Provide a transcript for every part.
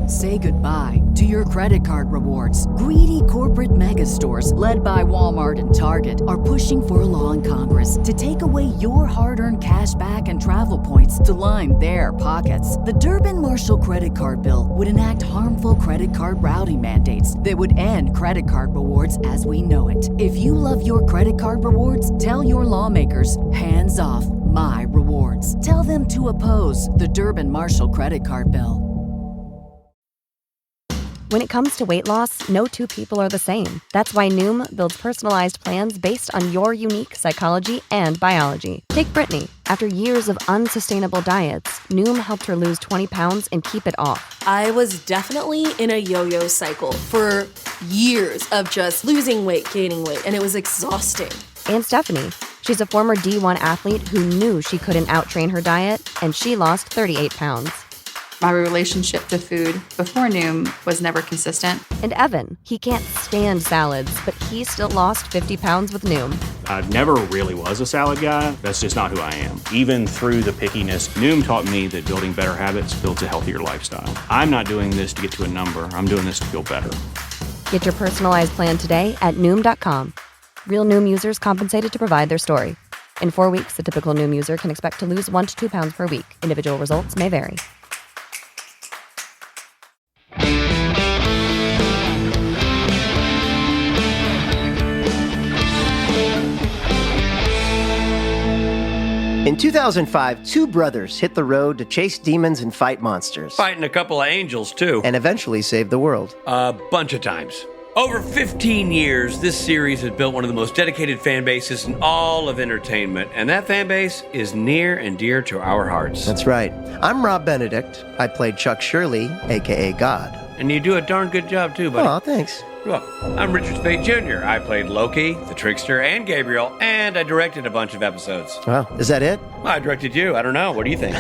Say goodbye to your credit card rewards. Greedy corporate mega stores, led by Walmart and Target, are pushing for a law in Congress to take away your hard-earned cash back and travel points to line their pockets. The Durbin-Marshall credit card bill would enact harmful credit card routing mandates that would end credit card rewards as we know it. If you love your credit card rewards, tell your lawmakers, hands off my rewards. Tell them to oppose the Durbin-Marshall credit card bill. When it comes to weight loss, no two people are the same. That's why Noom builds personalized plans based on your unique psychology and biology. Take Brittany. After years of unsustainable diets, Noom helped her lose 20 pounds and keep it off. I was definitely in a yo-yo cycle for years of just losing weight, gaining weight, and it was exhausting. And Stephanie. She's a former D1 athlete who knew she couldn't outtrain her diet, and she lost 38 pounds. My relationship to food before Noom was never consistent. And Evan, he can't stand salads, but he still lost 50 pounds with Noom. I never really was a salad guy. That's just not who I am. Even through the pickiness, Noom taught me that building better habits builds a healthier lifestyle. I'm not doing this to get to a number. I'm doing this to feel better. Get your personalized plan today at Noom.com. Real Noom users compensated to provide their story. In 4 weeks, the typical Noom user can expect to lose 1 to 2 pounds per week. Individual results may vary. In 2005, two brothers hit the road to chase demons and fight monsters. Fighting a couple of angels, too. And eventually save the world. A bunch of times. Over 15 years, this series has built one of the most dedicated fan bases in all of entertainment, and that fan base is near and dear to our hearts. That's right. I'm Rob Benedict. I played Chuck Shirley, a.k.a. God. And you do a darn good job, too, buddy. Aw, thanks. Well, I'm Richard Spade Jr. I played Loki, the Trickster, and Gabriel, and I directed a bunch of episodes. Wow, is that it? Well, I directed you. I don't know. What do you think?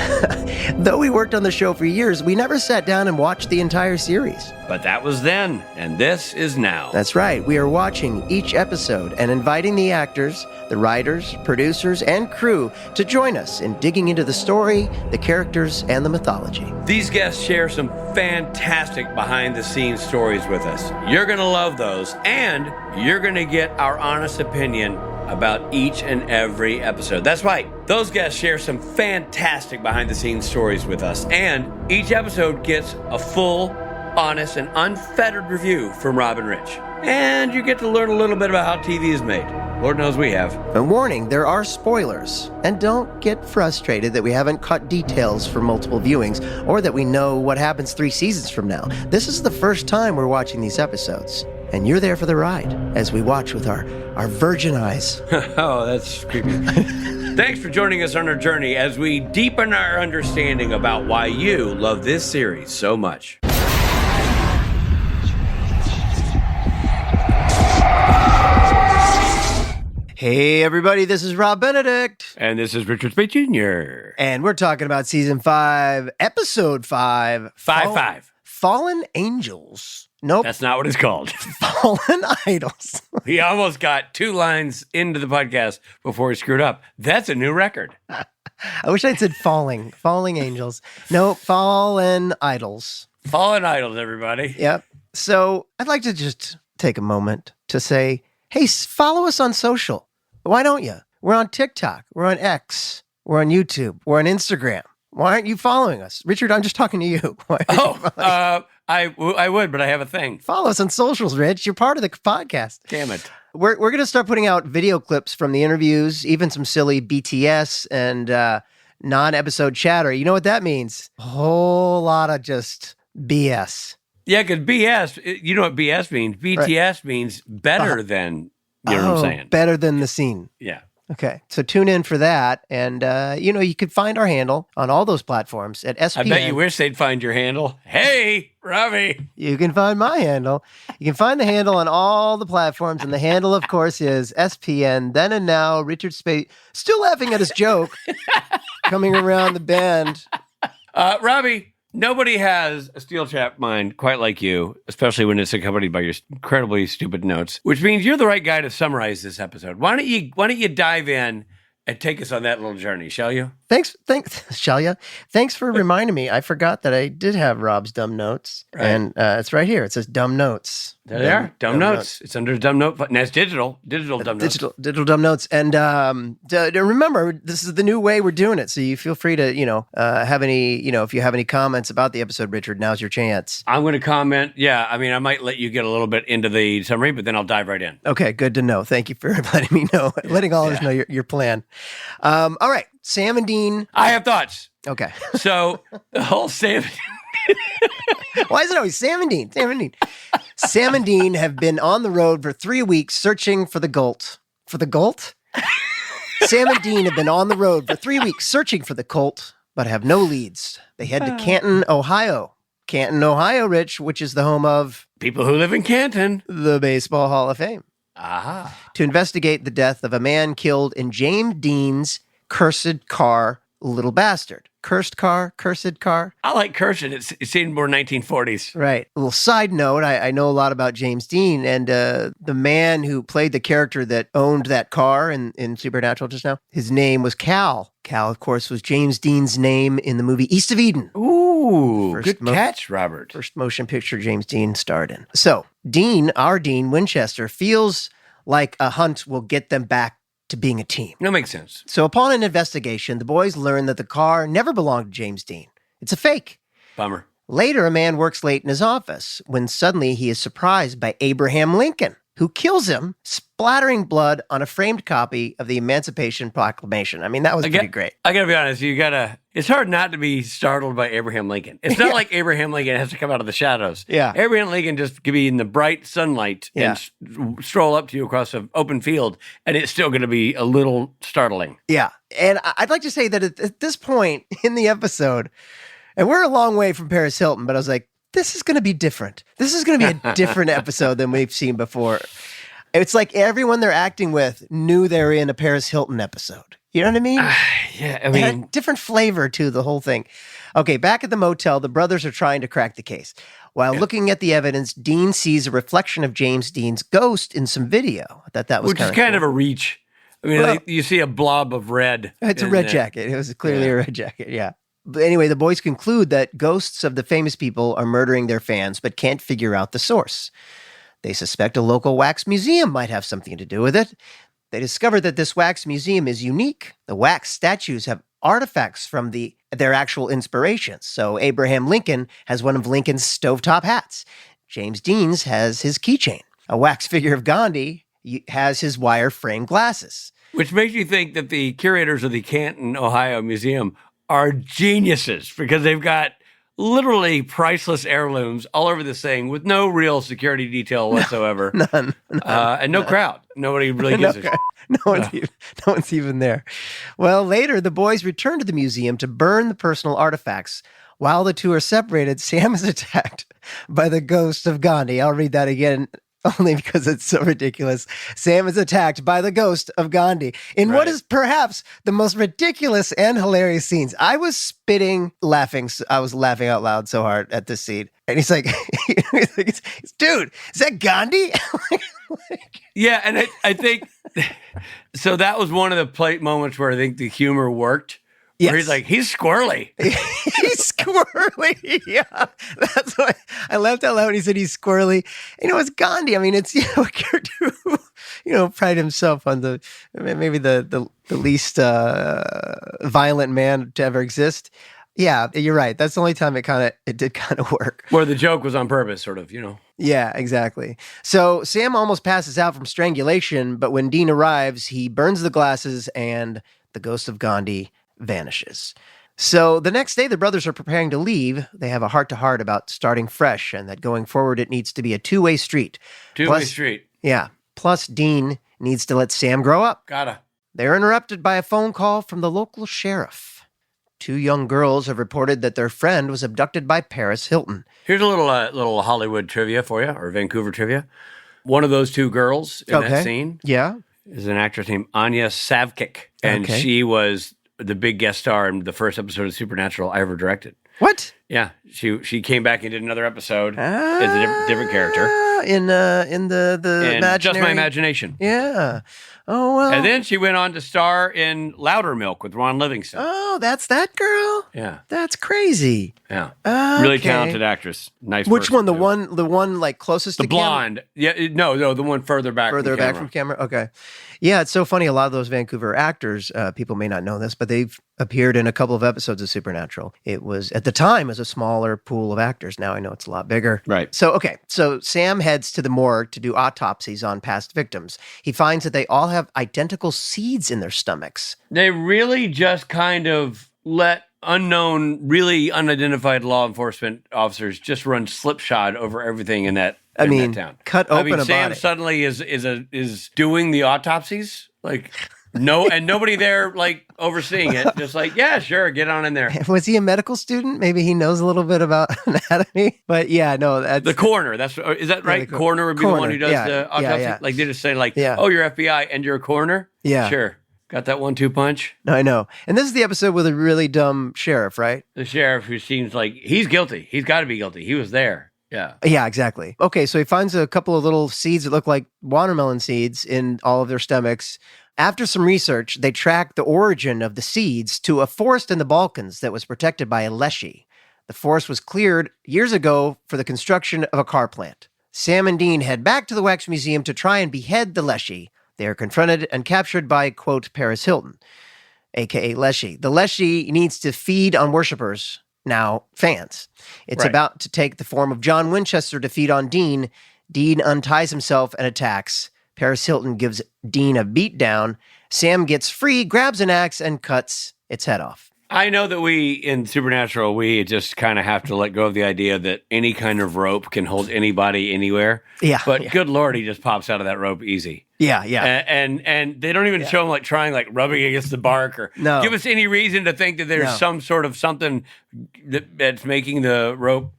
Though we worked on the show for years, we never sat down and watched the entire series. But that was then, and this is now. That's right. We are watching each episode and inviting the actors, the writers, producers, and crew to join us in digging into the story, the characters, and the mythology. These guests share some fantastic behind-the-scenes stories with us. You're going to love those, and you're going to get our honest opinion about each and every episode. That's right. Those guests share some fantastic behind-the-scenes stories with us, and each episode gets a full, honest, and unfettered review from Rob and Rich. And you get to learn a little bit about how TV is made. Lord knows we have. A warning, there are spoilers. And don't get frustrated that we haven't cut details for multiple viewings or that we know what happens 3 seasons from now. This is the first time we're watching these episodes. And you're there for the ride as we watch with our virgin eyes. Oh, that's creepy. Thanks for joining us on our journey as we deepen our understanding about why you love this series so much. Hey everybody, this is Rob Benedict. And this is Richard Spade Jr. And we're talking about Season 5, Episode 5. 5-5. Fallen Angels. Nope. That's not what it's called. Fallen Idols. He almost got 2 lines into the podcast before he screwed up. That's a new record. I wish I'd said falling angels. No, fallen idols. Fallen idols, everybody. Yep. So I'd like to just take a moment to say, hey, follow us on social. Why don't you? We're on TikTok. We're on X. We're on YouTube. We're on Instagram. Why aren't you following us? Richard, I'm just talking to you. I would, but I have a thing. Follow us on socials, Rich. You're part of the podcast. Damn it. We're going to start putting out video clips from the interviews, even some silly BTS and non-episode chatter. You know what that means? A whole lot of just BS. Yeah, because BS, you know what BS means? BTS means better than, you know what I'm saying? Better than the scene. Yeah. Okay, so tune in for that. And, you could find our handle on all those platforms at SPN. I bet you wish they'd find your handle. Hey, Robbie. You can find my handle. You can find the handle on all the platforms. And the handle, of course, is SPN. Then and now, Richard Spade, still laughing at his joke, coming around the bend. Robbie, nobody has a steel trap mind quite like you, especially when it's accompanied by your incredibly stupid notes, which means you're the right guy to summarize this episode. Why don't you dive in and take us on that little journey, shall you? Thanks, Shalia. Thanks for reminding me. I forgot that I did have Rob's dumb notes, and it's right here. It says dumb notes. There they are. Dumb notes. It's under dumb note. And that's digital dumb notes. Digital dumb notes. And remember, this is the new way we're doing it. So you feel free to, have any, if you have any comments about the episode, Richard, now's your chance. I'm going to comment. Yeah, I mean, I might let you get a little bit into the summary, but then I'll dive right in. Okay, good to know. Thank you for letting me know, letting all of us know your plan. All right, Sam and Dean. I have thoughts. Okay. So the whole Sam. Why is it always Sam and Dean? Sam and Dean. Sam and Dean have been on the road for 3 weeks searching for the Colt. For the Colt? Sam and Dean have been on the road for 3 weeks searching for the Colt, but have no leads. They head to Canton, Ohio. Canton, Ohio, Rich, which is the home of... people who live in Canton. The Baseball Hall of Fame. Aha. To investigate the death of a man killed in James Dean's cursed car, Little Bastard. Cursed car, cursed car. I like cursing. It seemed more 1940s. Right. A little side note, I know a lot about James Dean, and the man who played the character that owned that car in Supernatural just now, his name was Cal. Cal, of course, was James Dean's name in the movie East of Eden. Ooh, good catch, Robert. First motion picture James Dean starred in. So, our Dean Winchester, feels like a hunt will get them back to being a team. That makes sense. So upon an investigation, the boys learn that the car never belonged to James Dean. It's a fake. Bummer. Later, a man works late in his office when suddenly he is surprised by Abraham Lincoln, who kills him, splattering blood on a framed copy of the Emancipation Proclamation. I mean, that was pretty great. I gotta be honest, it's hard not to be startled by Abraham Lincoln. It's not like Abraham Lincoln has to come out of the shadows. Yeah. Abraham Lincoln just could be in the bright sunlight and stroll up to you across an open field, and it's still going to be a little startling. Yeah. And I'd like to say that at this point in the episode, and we're a long way from Paris Hilton, but I was like, this is going to be different. This is going to be a different episode than we've seen before. It's like everyone they're acting with knew they were in a Paris Hilton episode. You know what I mean? Yeah, I mean... different flavor to the whole thing. Okay, back at the motel, the brothers are trying to crack the case. While looking at the evidence, Dean sees a reflection of James Dean's ghost in some video. I thought that was kind of a reach. I mean, you see a blob of red. It's a red jacket. It was clearly a red jacket, yeah. But anyway, the boys conclude that ghosts of the famous people are murdering their fans, but can't figure out the source. They suspect a local wax museum might have something to do with it. They discover that this wax museum is unique. The wax statues have artifacts from their actual inspirations. So Abraham Lincoln has one of Lincoln's stovetop hats. James Dean's has his keychain. A wax figure of Gandhi has his wire frame glasses. Which makes you think that the curators of the Canton, Ohio Museum are geniuses because they've got literally priceless heirlooms all over this thing with no real security detail whatsoever. None. And no crowd. Nobody really gives a shit. No one's even there. Well, later, the boys return to the museum to burn the personal artifacts. While the two are separated, Sam is attacked by the ghost of Gandhi. I'll read that again. Only because it's so ridiculous. Sam is attacked by the ghost of Gandhi in what is perhaps the most ridiculous and hilarious scenes. I was laughing. I was laughing out loud so hard at this scene. And he's like, dude, is that Gandhi? Yeah, and I think, so that was one of the moments where I think the humor worked. Yes. Where he's like, he's squirrely. He's squirrely. Yeah. That's why I laughed out loud when he said he's squirrely. It's Gandhi. I mean, it's, a character who, pride himself on maybe the least violent man to ever exist. Yeah, you're right. That's the only time it did kind of work. Where the joke was on purpose, sort of, Yeah, exactly. So Sam almost passes out from strangulation, but when Dean arrives, he burns the glasses and the ghost of Gandhi vanishes. So the next day, the brothers are preparing to leave. They have a heart-to-heart about starting fresh and that going forward, it needs to be a two-way street. Two-way street. Yeah. Plus, Dean needs to let Sam grow up. Gotta. They're interrupted by a phone call from the local sheriff. 2 young girls have reported that their friend was abducted by Paris Hilton. Here's a little Hollywood trivia for you, or Vancouver trivia. One of those 2 girls in that scene is an actress named Anya Savkic, and she was the big guest star in the first episode of Supernatural I ever directed. What? Yeah, she came back and did another episode as a different character in the imaginary... Just My Imagination. Yeah. Oh well. And then she went on to star in Louder Milk with Ron Livingston. Oh, that's that girl. Yeah, that's crazy. Yeah, okay. Really talented actress. Nice. Which one? The too. one like closest the to blonde. Yeah, no, the one further back. From camera. Okay. Yeah, it's so funny. A lot of those Vancouver actors, people may not know this, but they've appeared in a couple of episodes of Supernatural. It was, at the time, a smaller pool of actors. Now I know it's a lot bigger. Right. So Sam heads to the morgue to do autopsies on past victims. He finds that they all have identical seeds in their stomachs. They really just kind of let really unidentified law enforcement officers just run slipshod over everything in that town. Cut open a Sam body. suddenly is doing the autopsies, like and nobody there like overseeing it. Just like, yeah, sure, get on in there. Was he a medical student? Maybe he knows a little bit about anatomy. But yeah, no, that's the coroner. Is that right? Coroner would be the one who does the autopsy. Yeah. Like they just say like, oh, you're FBI and you're a coroner. Yeah, sure. Got that 1-2 punch? No, I know. And this is the episode with a really dumb sheriff, right? The sheriff who seems like he's guilty. He's got to be guilty. He was there. Yeah. Yeah, exactly. Okay, so he finds a couple of little seeds that look like watermelon seeds in all of their stomachs. After some research, they tracked the origin of the seeds to a forest in the Balkans that was protected by a leshy. The forest was cleared years ago for the construction of a car plant. Sam and Dean head back to the Wax Museum to try and behead the leshy. They are confronted and captured by, quote, Paris Hilton, a.k.a. Leshy. The Leshy needs to feed on worshippers, now fans. It's about to take the form of John Winchester to feed on Dean. Dean unties himself and attacks. Paris Hilton gives Dean a beatdown. Sam gets free, grabs an axe, and cuts its head off. I know that in Supernatural, we just kind of have to let go of the idea that any kind of rope can hold anybody anywhere. Yeah. But good Lord, he just pops out of that rope easy. Yeah. And they don't even show him like trying, like rubbing against the bark or give us any reason to think that there's some sort of something that's making the rope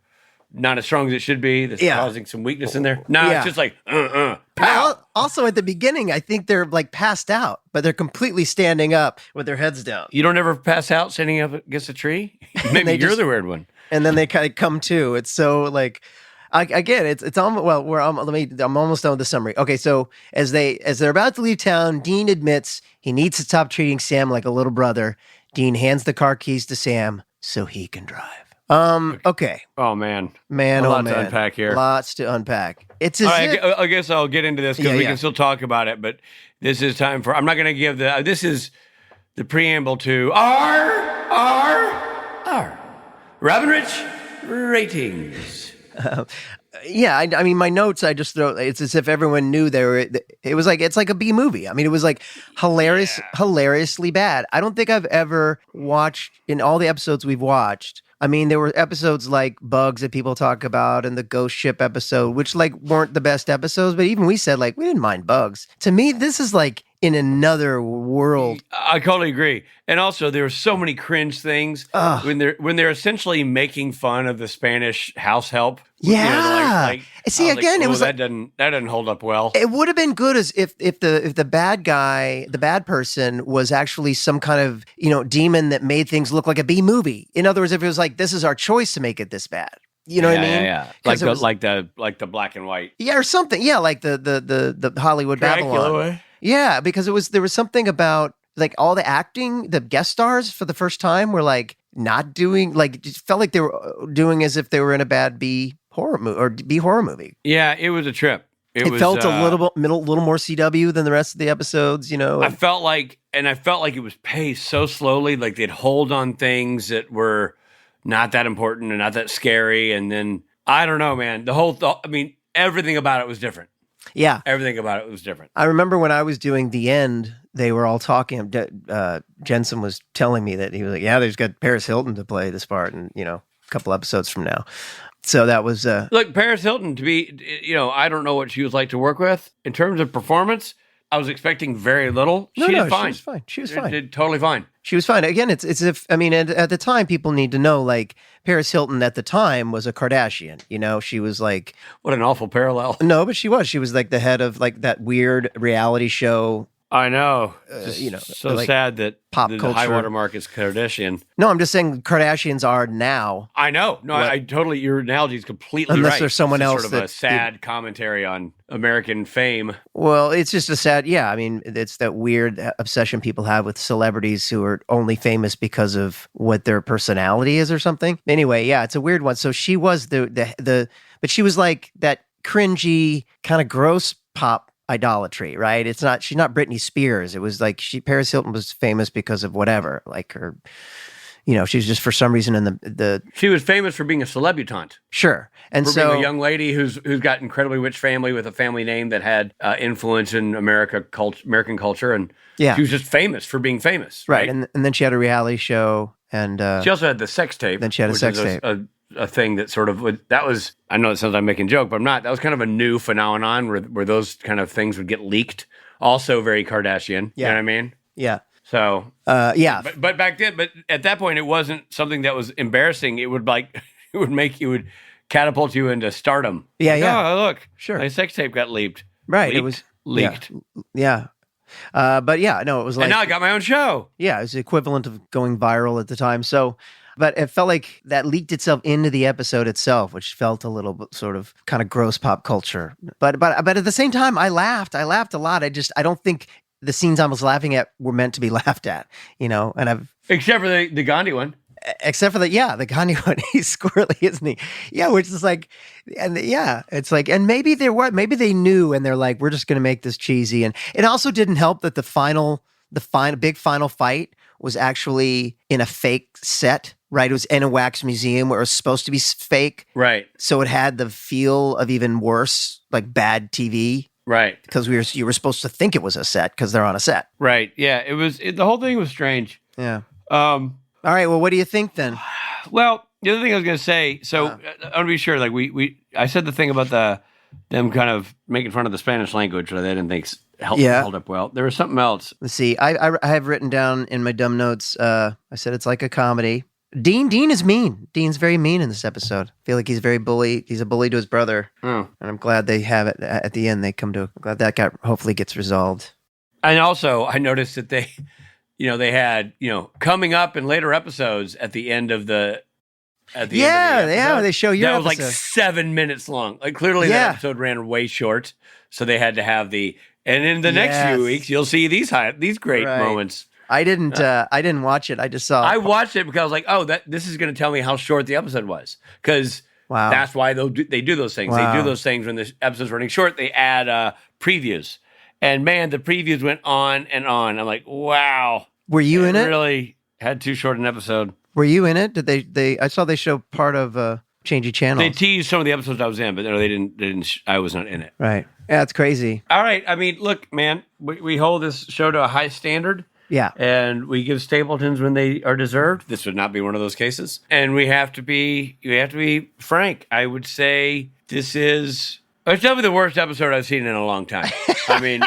not as strong as it should be, that's causing some weakness in there. No, it's just like, pow. Well, also at the beginning, I think they're like passed out, but they're completely standing up with their heads down. You don't ever pass out standing up against a tree? Maybe you're the weird one. And then they kind of come to. It's so like, again, it's almost, well, I'm almost done with the summary. Okay, so as they're about to leave town, Dean admits he needs to stop treating Sam like a little brother. Dean hands the car keys to Sam so he can drive. Okay. Oh, man. A lot to unpack here. Lots to unpack. It's I guess I'll get into this because we can still talk about it, but this is time for, I'm not going to give this is the preamble to our Robin Rich ratings. I mean, my notes, I just throw, it's as if everyone knew it's like a B movie. I mean, it was like hilariously bad. I don't think I've ever watched, in all the episodes we've watched, I mean, there were episodes like Bugs that people talk about and the Ghost Ship episode, which like weren't the best episodes, but even we said like, we didn't mind Bugs. To me, this is like in another world. I totally agree. And also there were so many cringe things when they're essentially making fun of the Spanish house help. Yeah. See, again, like, it was that doesn't hold up well. It would have been good as if the bad guy, the bad person was actually some kind of, demon that made things look like a B movie. In other words, if it was like, this is our choice to make it this bad. You know what I mean? Yeah. Like the black and white. Yeah, or something. Yeah, like the Hollywood Dracula Babylon. Way. Yeah, because there was something about like all the acting, the guest stars for the first time were like not doing, like it just felt like they were doing as if they were in a bad B horror movie. Yeah, it was a trip. It felt a little more CW than the rest of the episodes, I felt like it was paced so slowly, like they'd hold on things that were not that important and not that scary, and then I don't know, man. Everything about it was different. Yeah, everything about it was different. I remember when I was doing The End, they were all talking. Jensen was telling me that he was like, "Yeah, they've got Paris Hilton to play this part, and a couple episodes from now." So that was look, Paris Hilton to be. I don't know what she was like to work with in terms of performance. I was expecting very little. She did fine. She was fine. Did totally fine. She was fine. Again, it's if, I mean, at the time, people need to know, like, Paris Hilton at the time was a Kardashian. She was like... What an awful parallel. No, but she was. She was like the head of like that weird reality show I know. So like sad that pop the culture. high water mark is Kardashian. No, I'm just saying Kardashians are now. I know. No, I totally. Your analogy is completely Unless right. there's someone It's else sort of a that- sad commentary on American fame. Well, it's just a sad, I mean, it's that weird obsession people have with celebrities who are only famous because of what their personality is or something. Anyway, it's a weird one. So she was but she was like that cringy kind of gross pop idolatry, right? She's not Britney Spears. It was like Paris Hilton was famous because of whatever, like her, she was just for some reason in the She was famous for being a celebutante. Sure. And for so being a young lady who's got incredibly rich family with a family name that had influence in American culture, and she was just famous for being famous, right? And then she had a reality show, and she also had the sex tape. Then she had a sex tape. A thing that sort of that was. I know it sounds like I'm making a joke, but I'm not. That was kind of a new phenomenon where those kind of things would get leaked. Also, very Kardashian. You know what I mean? Yeah. So but back then, but at that point, it wasn't something that was embarrassing. It would would catapult you into stardom. Yeah, like, yeah. Oh, look, Sure. my sex tape got leaked. Right. It was leaked. Yeah. But no, it was like, and now I got my own show. Yeah, it was the equivalent of going viral at the time. So, but it felt like that leaked itself into the episode itself, which felt a little bit sort of kind of gross pop culture. But at the same time, I laughed a lot. I don't think the scenes I was laughing at were meant to be laughed at, and except for the Gandhi one. Except for the Gandhi one, he's squirrely, isn't he? Yeah, which is like, it's like, and maybe they knew, and they're like, we're just going to make this cheesy. And it also didn't help that the big final fight was actually in a fake set, right? It was in a wax museum where it was supposed to be fake. Right. So it had the feel of even worse, like bad TV. Right. Because you were supposed to think it was a set because they're on a set. Right. Yeah. The whole thing was strange. Yeah. All right. Well, what do you think then? Well, the other thing I was going to say, so I want to be sure, like I said the thing about them kind of making fun of the Spanish language that I didn't think held up well. There was something else. Let's see. I have written down in my dumb notes, I said it's like a comedy. Dean is mean. Dean's very mean in this episode. I feel like he's very bully. He's a bully to his brother. And I'm glad they have it at the end. Glad that hopefully gets resolved. And also, I noticed that they had, coming up in later episodes at the end of the episode, they show your that was episode. like 7 minutes long. Like clearly that episode ran way short, so they had to have and in the next few weeks you'll see these great moments. I didn't watch it. I just saw. I watched it because I was like, oh, this is going to tell me how short the episode was, because that's why they do those things. Wow. They do those things when the episode's running short. They add previews, and man, the previews went on and on. I'm like, wow. Were you in it? Really had too short an episode. Were you in it? Did they? I saw they show part of Changey Channels. They teased some of the episodes I was in, but no, they didn't. I was not in it. Right. Yeah, it's crazy. All right. I mean, look, man, we hold this show to a high standard. Yeah. And we give Stapletons when they are deserved. This would not be one of those cases. And we have to be frank. I would say it's definitely the worst episode I've seen in a long time. I mean,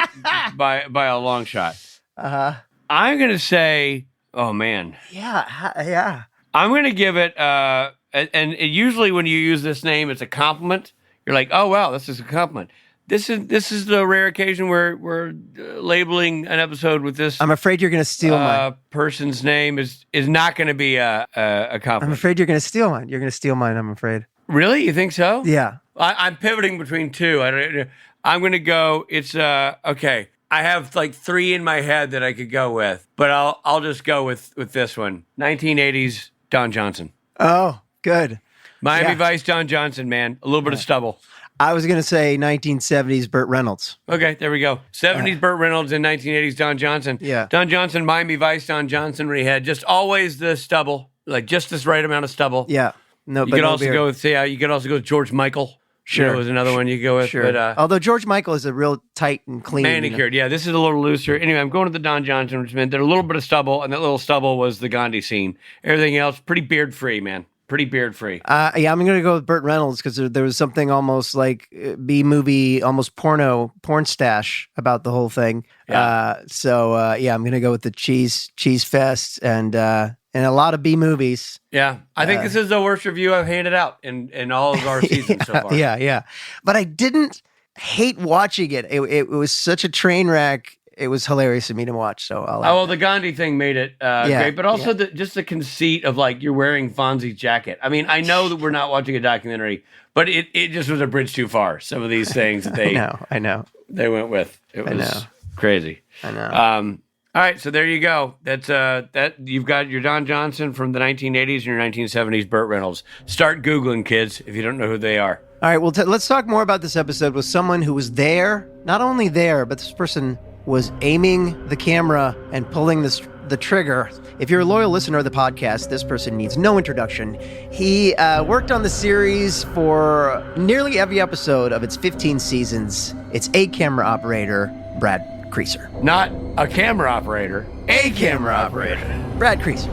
by a long shot. Uh-huh. I'm going to say, oh man. Yeah. I'm going to give it, and usually when you use this name, it's a compliment. You're like, oh, wow, this is a compliment. This is the rare occasion where we're labeling an episode with this. I'm afraid you're going to steal mine. Person's name is not going to be a compliment. I'm afraid you're going to steal mine. You're going to steal mine, I'm afraid. Really? You think so? Yeah. I'm pivoting between two. I'm going to go, it's, okay. I have like three in my head that I could go with, but I'll just go with this one. 1980s Don Johnson. Oh, good. Miami Vice Don Johnson, man. A little bit of stubble. I was going to say 1970s Burt Reynolds. Okay, there we go. 70s Burt Reynolds and 1980s Don Johnson. Yeah. Don Johnson, Miami Vice Don Johnson, where he had just always the stubble, like just this right amount of stubble. Yeah. No, you could also go with you could also go with George Michael. Sure. Was another one you could go with. Sure. But, although George Michael is a real tight and clean. Manicured. Yeah, this is a little looser. Anyway, I'm going to the Don Johnson, which meant that a little bit of stubble, and that little stubble was the Gandhi scene. Everything else, pretty beard-free, man. Pretty beard-free. I'm going to go with Burt Reynolds because there was something almost like B-movie, almost porn stash about the whole thing. Yeah. I'm going to go with the cheese fest and a lot of B-movies. Yeah. I think this is the worst review I've handed out in all of our seasons so far. Yeah. But I didn't hate watching it. It was such a train wreck. it was hilarious for me to watch. So I'll well, the Gandhi thing made it great, but also just the conceit of like you're wearing Fonzie's jacket. I mean, I know that we're not watching a documentary, but it just was a bridge too far. Some of these things that they I know they went with. It was crazy. I know. All right, so there you go. That's that you've got your Don Johnson from the 1980s and your 1970s Burt Reynolds. Start Googling, kids, if you don't know who they are. All right, well, let's talk more about this episode with someone who was there, not only there, but this person was aiming the camera and pulling the trigger. If you're a loyal listener of the podcast, this person needs no introduction. He worked on the series for nearly every episode of its 15 seasons. It's a camera operator, Brad Creasser. Not a camera operator, a camera operator. Brad Creasser.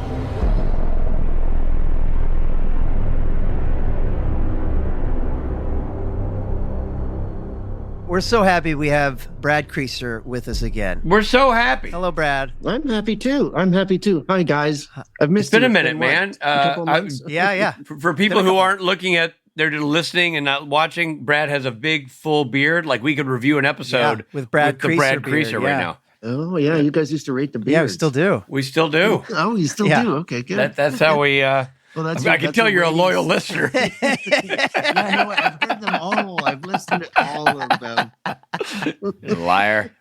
We're so happy we have Brad Creasser with us again. We're so happy. Hello, Brad. I'm happy too. Hi, guys. I've missed It's been you. a minute, man. A couple months? Yeah. For people who aren't looking at, they're just listening and not watching, Brad has a big, full beard. Like we could review an episode with Brad the Brad Creasser Creasser beard, right now. Oh, yeah. You guys used to rate the beards. Yeah, we still do. We still do. Oh, you still Yeah. do? Okay, good. That's how we... Well, I can tell you're a loyal listener. Yeah, I know. I've heard them all. I've listened to all of them. You liar.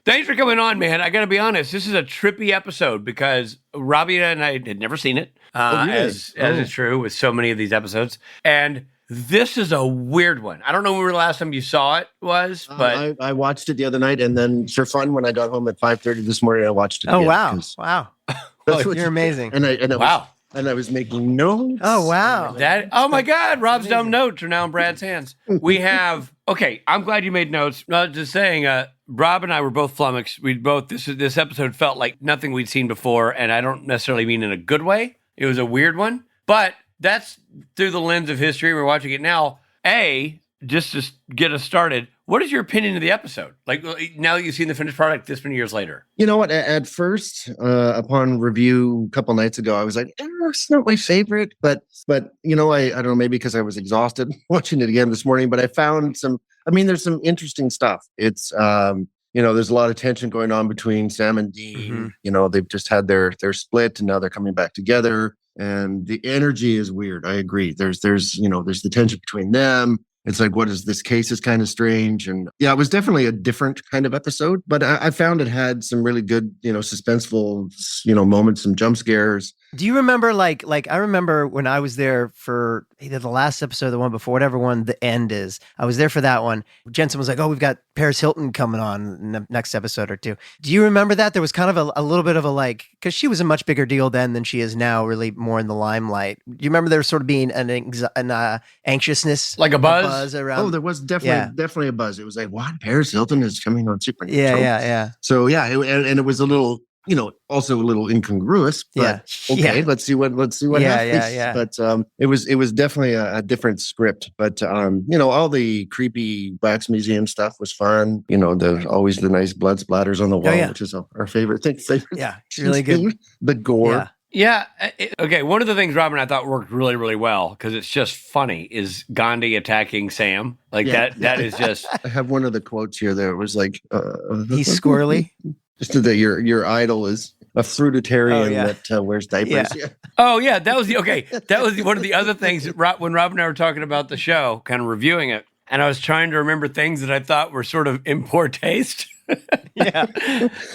Thanks for coming on, man. I got to be honest. This is a trippy episode because Robbie and I had never seen it, really? as is true with so many of these episodes. And this is a weird one. I don't know when the last time you saw it was, but I watched it the other night, and then for fun, when I got home at 5:30 this morning, I watched it. Oh, again, wow. 'cause Wow. that's what You're amazing. And I was making notes. Oh, wow. oh my God, Rob's dumb notes are now in Brad's hands. We have, okay, I'm glad you made notes. Not just saying, Rob and I were both flummoxed. This episode felt like nothing we'd seen before, and I don't necessarily mean in a good way. It was a weird one, but that's through the lens of history. We're watching it now. Just to get us started, what is your opinion of the episode? Like, now that you've seen the finished product this many years later? You know what? At first, upon review a couple nights ago, I was like, it's not my favorite. But you know, I don't know, maybe because I was exhausted watching it again this morning. But I found there's some interesting stuff. It's, there's a lot of tension going on between Sam and Dean. Mm-hmm. You know, they've just had their split, and now they're coming back together. And the energy is weird. I agree. There's the tension between them. It's like, what is this case is kind of strange. And yeah, it was definitely a different kind of episode, but I found it had some really good, suspenseful, moments, some jump scares. Do you remember, like I remember when I was there for either the last episode or the one before, whatever one the end is, I was there for that one. Jensen was like, oh, we've got Paris Hilton coming on in the next episode or two. Do you remember that? There was kind of a little bit of a because she was a much bigger deal then than she is now, really more in the limelight. Do you remember there sort of being an anxiousness? Like a buzz around? Oh, there was definitely a buzz. It was like, what? Paris Hilton is coming on Supernatural? Yeah. So yeah, and it was a little, also a little incongruous, but okay, let's see what happens. Yeah. But it was definitely a different script. But all the creepy wax museum stuff was fun. Always the nice blood splatters on the wall, which is our favorite thing. Yeah, it's really good. The gore. Yeah. Okay. One of the things Rob and I thought worked really, really well, because it's just funny, is Gandhi attacking Sam. That is just. I have one of the quotes here. There was like, he's squirrely. Just that your idol is a fruitarian that wears diapers. Yeah. Oh yeah, that was one of the other things that when Rob and I were talking about the show, kind of reviewing it, and I was trying to remember things that I thought were sort of in poor taste. Yeah.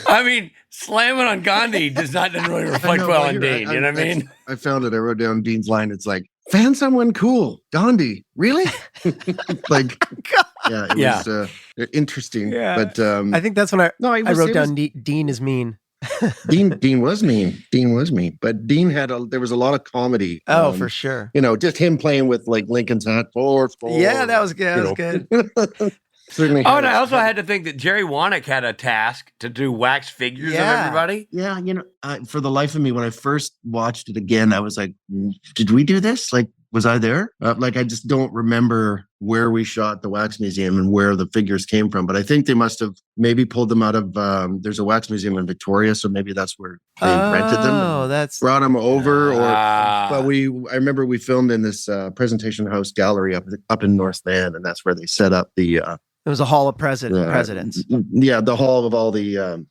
I mean, slamming on Gandhi doesn't really reflect well on Dean. You know what I mean? I found it. I wrote down Dean's line. It's like, fan someone cool. Gandhi. Really? It was interesting. Yeah. But I think that's when I wrote down was, Dean is mean. Dean was mean. But Dean there was a lot of comedy. Oh, for sure. Just him playing with like Lincoln's hat. 4. Yeah, that was good. That was good. Certainly. Oh, and I also had to think that Jerry Wannick had a task to do wax figures of everybody. Yeah, for the life of me, when I first watched it again, I was like, did we do this? Like, was I there? I just don't remember where we shot the wax museum and where the figures came from. But I think they must have maybe pulled them out of, there's a wax museum in Victoria, so maybe that's where they rented them. Oh, that's... Brought them over. But I remember we filmed in this presentation house gallery up in North Van, and that's where they set up the It was a hall of presidents. Yeah, the hall of all the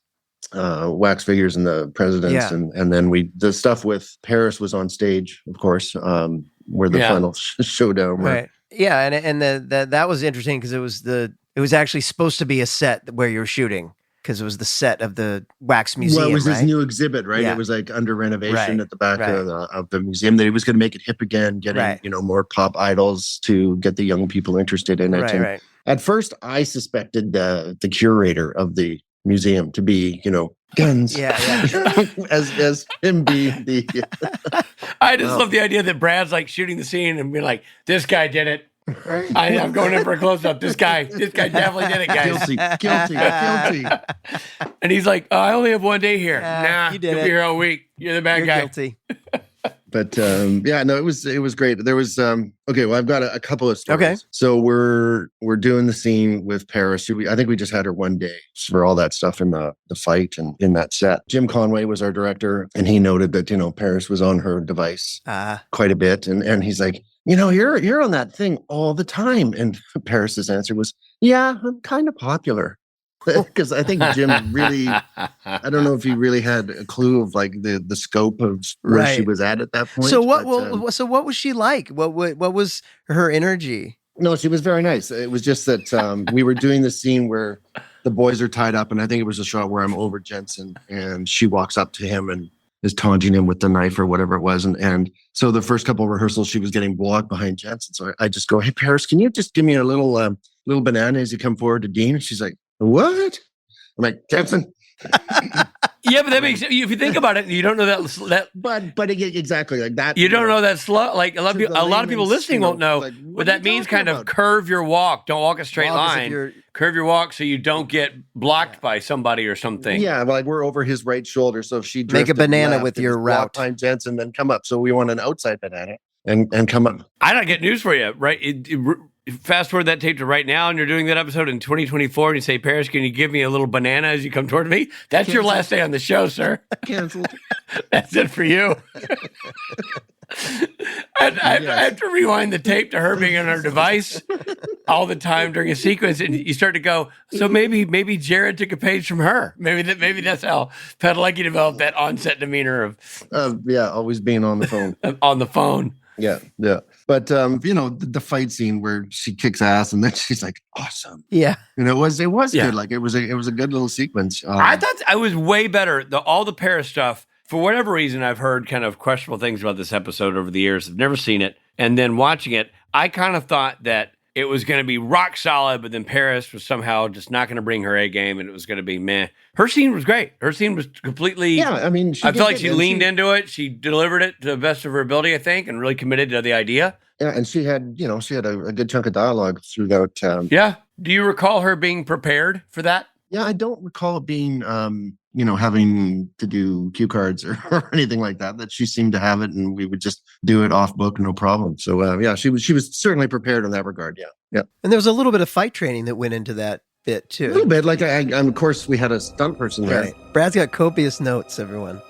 wax figures and the presidents, and then the stuff with Paris was on stage, of course, where the final showdown. Right. Yeah, and that was interesting because it was actually supposed to be a set where you're shooting. Because it was the set of the wax museum. Well, it was his new exhibit, right? Yeah. It was like under renovation at the back of the museum. That he was going to make it hip again, getting more pop idols to get the young people interested in it. Right. At first, I suspected the curator of the museum to be, Guns. Yeah. as him be the. I just love the idea that Brad's like shooting the scene and being like, "This guy did it." I'm going in for a close up. This guy definitely did it, guys. Guilty. And he's like, "I only have one day here." Nah, you did you'll it. be here all week. You're the bad guy. Guilty. But it was great. There was okay. Well, I've got a couple of stories. Okay. So we're doing the scene with Paris. I think we just had her one day for all that stuff in the fight and in that set. Jim Conway was our director, and he noted that Paris was on her device quite a bit, and he's like, you're on that thing all the time. And Paris's answer was, "Yeah, I'm kind of popular." Because I think Jim really, I don't know if he really had a clue of like the scope of where she was at that point. So what was she like? What was her energy? No, she was very nice. It was just that we were doing the scene where the boys are tied up, and I think it was a shot where I'm over Jensen, and she walks up to him and is taunting him with the knife or whatever it was. And so the first couple of rehearsals, she was getting blocked behind Jensen. So I just go, "Hey, Paris, can you just give me a little banana as you come forward to Dean?" And she's like, "What?" I'm like, "Jensen." Yeah, but that makes, if you think about it, you don't know that. But exactly like that. You don't know that slow. Like a lot of people listening won't know like, what that means. Kind of curve your walk. Don't walk a straight line. Curve your walk so you don't get blocked by somebody or something. Yeah, like we're over his right shoulder. So if she make a banana with your route behind Jensen, then come up. So we want an outside banana and come up. I don't get news for you, right? Fast forward that tape to right now, and you're doing that episode in 2024, and you say, "Paris, can you give me a little banana as you come toward me?" That's your last day on the show, sir. Canceled. That's it for you. I have to rewind the tape to her being on her device all the time during a sequence, and you start to go, so maybe Jared took a page from her. Maybe that's how Padalecki developed that on-set demeanor of always being on the phone. On the phone. Yeah. But the fight scene where she kicks ass and then she's like, "Awesome." Yeah. It was good. Like it was a good little sequence. I thought I was way better. All the Paris stuff, for whatever reason, I've heard kind of questionable things about this episode over the years. I've never seen it. And then watching it, I kind of thought that it was going to be rock solid, but then Paris was somehow just not going to bring her A game, and it was going to be meh. Her scene was great. Her scene was completely... Yeah, I mean... I felt like she leaned into it. She delivered it to the best of her ability, I think, and really committed to the idea. Yeah, and she had a good chunk of dialogue throughout... Yeah. Do you recall her being prepared for that? Yeah, I don't recall it being... having to do cue cards or anything like that. That she seemed to have it, and we would just do it off book, no problem. So she was certainly prepared in that regard. Yeah. And there was a little bit of fight training that went into that bit too. A little bit, like of course we had a stunt person there. Right. Brad's got copious notes. Everyone,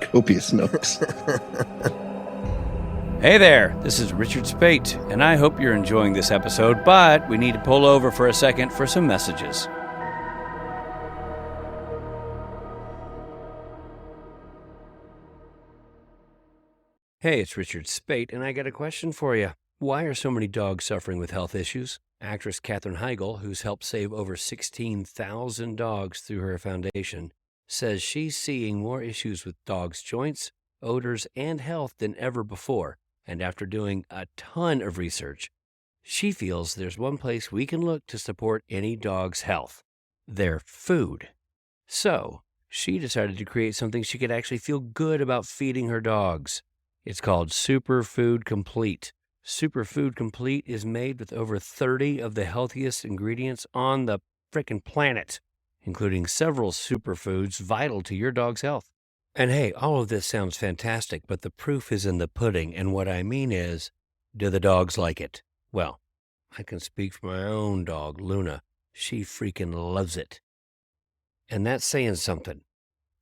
copious notes. Hey there, this is Richard Spate, and I hope you're enjoying this episode. But we need to pull over for a second for some messages. Hey, it's Richard Spate, and I got a question for you. Why are so many dogs suffering with health issues? Actress Katherine Heigl, who's helped save over 16,000 dogs through her foundation, says she's seeing more issues with dogs' joints, odors, and health than ever before. And after doing a ton of research, she feels there's one place we can look to support any dog's health: their food. So she decided to create something she could actually feel good about feeding her dogs. It's called Superfood Complete. Superfood Complete is made with over 30 of the healthiest ingredients on the frickin' planet, including several superfoods vital to your dog's health. And hey, all of this sounds fantastic, but the proof is in the pudding, and what I mean is, do the dogs like it? Well, I can speak for my own dog, Luna. She freaking loves it. And that's saying something,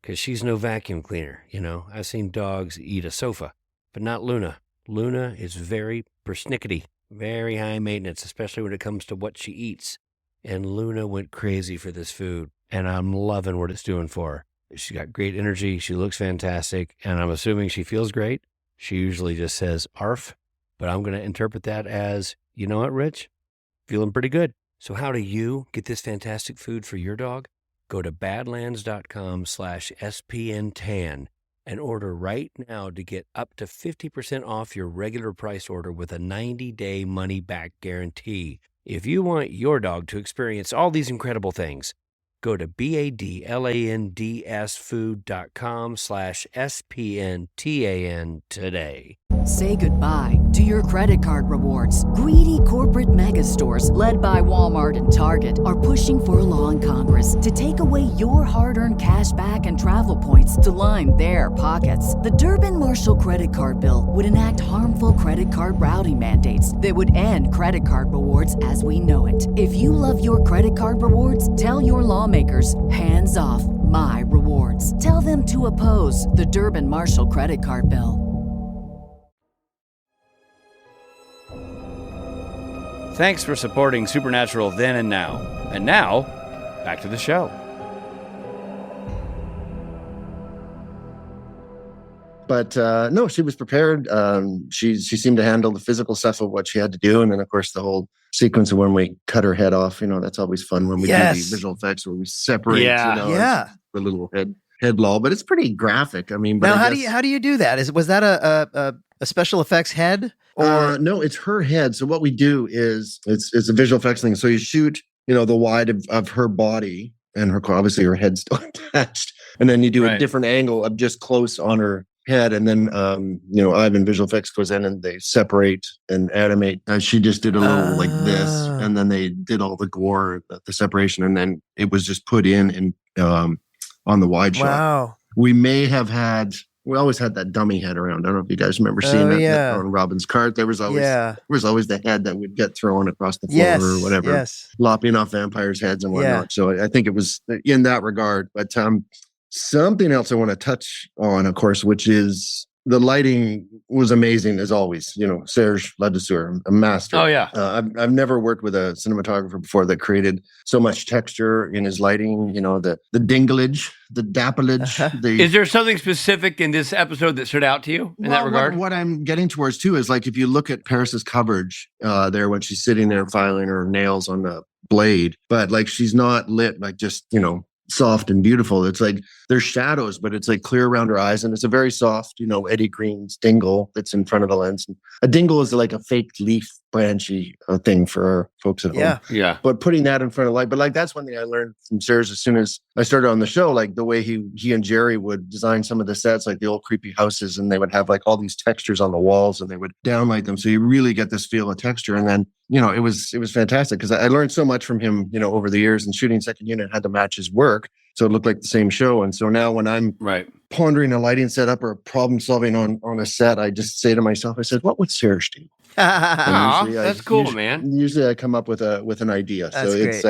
because she's no vacuum cleaner, I've seen dogs eat a sofa. But not Luna. Luna is very persnickety. Very high maintenance, especially when it comes to what she eats. And Luna went crazy for this food, and I'm loving what it's doing for her. She's got great energy. She looks fantastic, and I'm assuming she feels great. She usually just says ARF, but I'm going to interpret that as, you know what, Rich? Feeling pretty good. So how do you get this fantastic food for your dog? Go to badlands.com/SPNTan and order right now to get up to 50% off your regular price order with a 90-day money-back guarantee. If you want your dog to experience all these incredible things, go to badlandsfood.com/SPNTAN today. Say goodbye to your credit card rewards. Greedy corporate mega stores, led by Walmart and Target, are pushing for a law in Congress to take away your hard-earned cash back and travel points to line their pockets. The Durbin-Marshall credit card bill would enact harmful credit card routing mandates that would end credit card rewards as we know it. If you love your credit card rewards, tell your lawmakers, hands off my rewards. Tell them to oppose the Durbin-Marshall credit card bill. Thanks for supporting Supernatural then and now. And now, back to the show. But no, she was prepared. She seemed to handle the physical stuff of what she had to do. And then, of course, the whole sequence of when we cut her head off, that's always fun when we do the visual effects where we separate, the little head lol. But it's pretty graphic. I mean, but now, how do you do that? Was that a special effects head? Or no, it's her head. So what we do is it's a visual effects thing. So you shoot, the wide of her body and obviously her head's still attached. And then you do a different angle of just close on her head. And then, Ivan Visual Effects goes in and they separate and animate. She just did a little like this. And then they did all the gore, the separation. And then it was just put in on the wide shot. Wow. We always had that dummy head around. I don't know if you guys remember seeing that on Robin's cart. There was always the head that would get thrown across the floor or whatever, lopping off vampires' heads and whatnot. Yeah. So I think it was in that regard. But something else I want to touch on, of course, which is the lighting was amazing as always. Serge Ladouceur, a master. Oh yeah. I've never worked with a cinematographer before that created so much texture in his lighting. The dinglage, the dapplage. Is there something specific in this episode that stood out to you in that regard? What I'm getting towards too is like if you look at Paris's coverage there when she's sitting there filing her nails on the blade, but like she's not lit like just soft and beautiful. It's like there's shadows, but it's like clear around her eyes, and it's a very soft, Eddie Green's dingle that's in front of the lens. And a dingle is like a fake leaf branchy thing for our folks at home. Yeah. But putting that in front of light, but like that's one thing I learned from Serge as soon as I started on the show, like the way he and Jerry would design some of the sets, like the old creepy houses, and they would have like all these textures on the walls, and they would downlight them, so you really get this feel of texture. And then it was fantastic because I learned so much from him, over the years, and shooting second unit had to match his work. So it looked like the same show. And so now when I'm pondering a lighting setup or problem solving on a set, I just say to myself, I said, what would Serge do? That's cool, man. Usually I come up with an idea. That's so great. It's,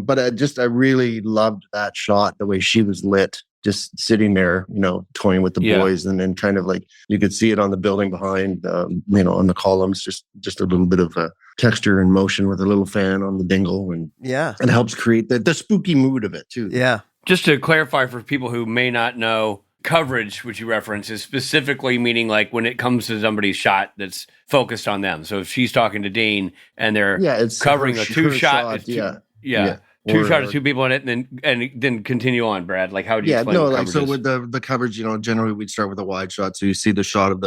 but I really loved that shot, the way she was lit, just sitting there, toying with the boys. And then kind of like, you could see it on the building behind, on the columns, just a little bit of texture and motion with a little fan on the dingle. And it helps create the spooky mood of it too. Yeah. Just to clarify for people who may not know, coverage, which you reference, is specifically meaning like when it comes to somebody's shot that's focused on them. So if she's talking to Dean and they're covering a two-shot, two-shot of two people in it, and then continue on, Brad. Like, how would you explain what coverage is? With the coverage, generally we'd start with a wide shot. So you see the shot of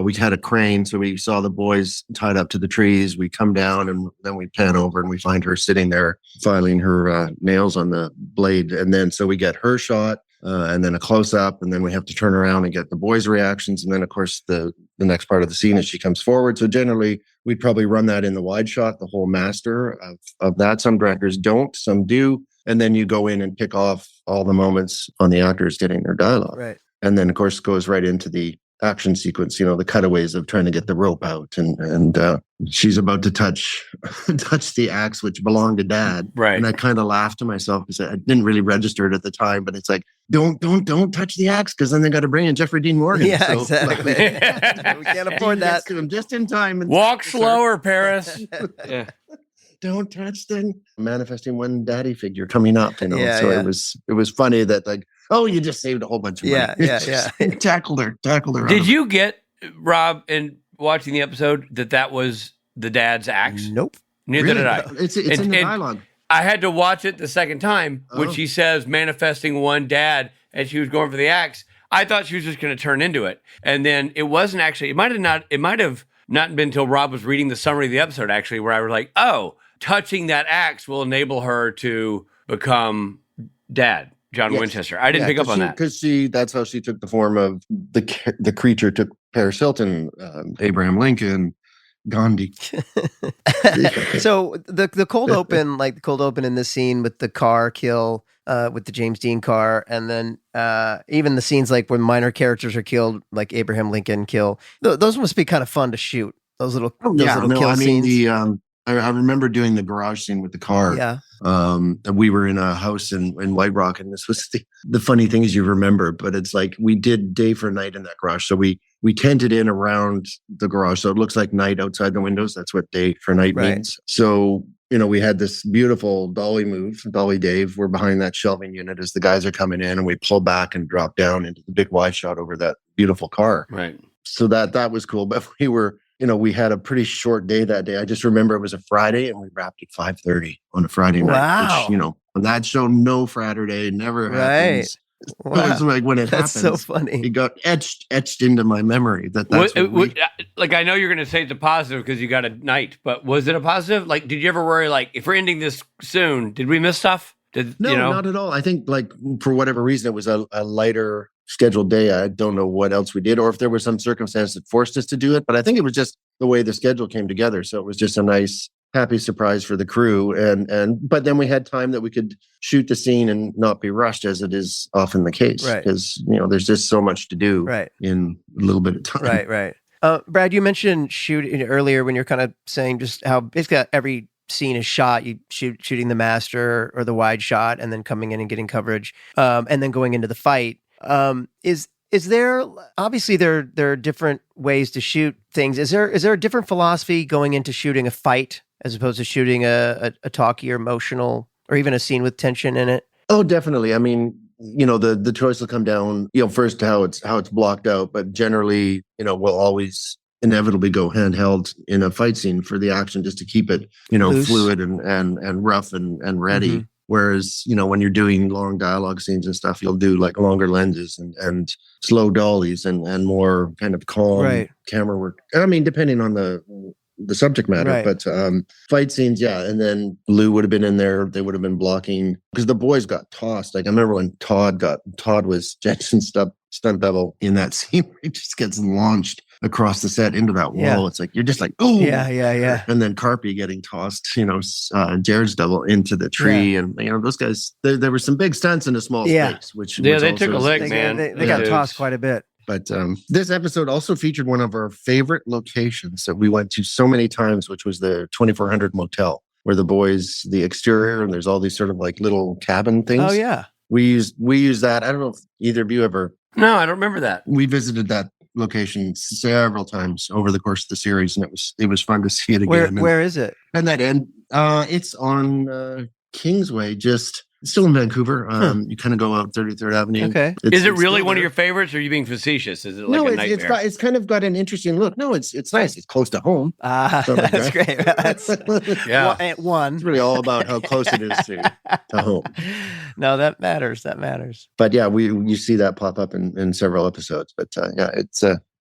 we had a crane, so we saw the boys tied up to the trees. We come down and then we pan over and we find her sitting there filing her nails on the blade. And then so we get her shot and then a close up, and then we have to turn around and get the boys' reactions. And then, of course, the next part of the scene is she comes forward. So generally, we'd probably run that in the wide shot, the whole master of that. Some directors don't, some do. And then you go in and pick off all the moments on the actors getting their dialogue. Right. And then, of course, goes right into the action sequence, the cutaways of trying to get the rope out and she's about to touch the axe which belonged to Dad. Right. And I kind of laughed to myself because I didn't really register it at the time, but it's like don't touch the axe because then they got to bring in Jeffrey Dean Morgan. Yeah, exactly. We can't afford that. To him just in time. And Walk slower, Paris. Yeah. Don't touch the manifesting one daddy figure coming up. You know, Yeah, so yeah. it was funny that like, oh, you just saved a whole bunch of money. Yeah. tackled her. Did you get, Rob, in watching the episode that was the dad's axe? Nope. Neither did I. It's in the dialogue. I had to watch it the second time when she says manifesting one dad and she was going for the axe. I thought she was just going to turn into it. And then it wasn't actually, it might have not been until Rob was reading the summary of the episode actually where I was like, oh, touching that axe will enable her to become Dad, John Winchester. I didn't pick up on that. Because that's how she took the form of the creature took Paris Hilton, Abraham Lincoln, Gandhi. So the cold open, like the cold open in this scene with the car kill, with the James Dean car, and then even the scenes like when minor characters are killed, like Abraham Lincoln kill. Those must be kind of fun to shoot. Those little kill scenes. I remember doing the garage scene with the car. Yeah. We were in a house in White Rock, and this was the funny thing is you remember, but it's like we did day for night in that garage. So we tented in around the garage, so it looks like night outside the windows. That's what day for night means. So we had this beautiful dolly move, Dolly Dave. We're behind that shelving unit as the guys are coming in, and we pull back and drop down into the big wide shot over that beautiful car. Right. So that was cool, but we were. We had a pretty short day that day. I just remember it was a Friday and we wrapped at 5:30 on a Friday night. Wow. Which, on that show, no Friday never happens. Wow. It's like when it That's happens, so funny. It got etched into my memory that's like I know you're going to say it's a positive because you got a night, but was it a positive? Like, did you ever worry like if we're ending this soon, did we miss stuff? No, not at all. I think like for whatever reason, it was a lighter scheduled day. I don't know what else we did or if there was some circumstance that forced us to do it, but I think it was just the way the schedule came together. So it was just a nice, happy surprise for the crew. But then we had time that we could shoot the scene and not be rushed as it is often the case. Right. Because, there's just so much to do in a little bit of time. Right. Brad, you mentioned shooting earlier when you're kind of saying just how basically every scene is shot. You shooting the master or the wide shot and then coming in and getting coverage and then going into the fight. Is there obviously there are different ways to shoot things. Is there a different philosophy going into shooting a fight as opposed to shooting a talky or emotional or even a scene with tension in it? Oh, definitely. I mean, the choice will come down, first to how it's blocked out, but generally, we'll always inevitably go handheld in a fight scene for the action just to keep it, Loose. fluid and rough and ready. Mm-hmm. Whereas, when you're doing long dialogue scenes and stuff, you'll do like longer lenses and slow dollies and more kind of calm camera work. I mean, depending on the subject matter, but fight scenes, and then Lou would have been in there. They would have been blocking because the boys got tossed. Like I remember when Todd was Jensen's stunt double in that scene where he just gets launched across the set into that wall. Yeah. It's like you're just like, oh yeah. And then Carpy getting tossed, Jared's double into the tree, and those guys. There were some big stunts in a small space, which they took a lick, man. They got tossed quite a bit. But this episode also featured one of our favorite locations that we went to so many times, which was the 2400 Motel, where the boys, the exterior, and there's all these sort of like little cabin things. Oh yeah, we used that. I don't know if either of you ever. No, I don't remember that. We visited that location several times over the course of the series, and it was fun to see it again. Where is it? And that end, it's on Kingsway, still in Vancouver. You kind of go out 33rd Avenue. Okay. Is it really one of your favorites, or are you being facetious? Is it like a nightmare? It's kind of got an interesting look. No, it's nice. It's close to home. That's great. That's one. It's really all about how close it is to home. No, that matters. But yeah, you see that pop up in several episodes. But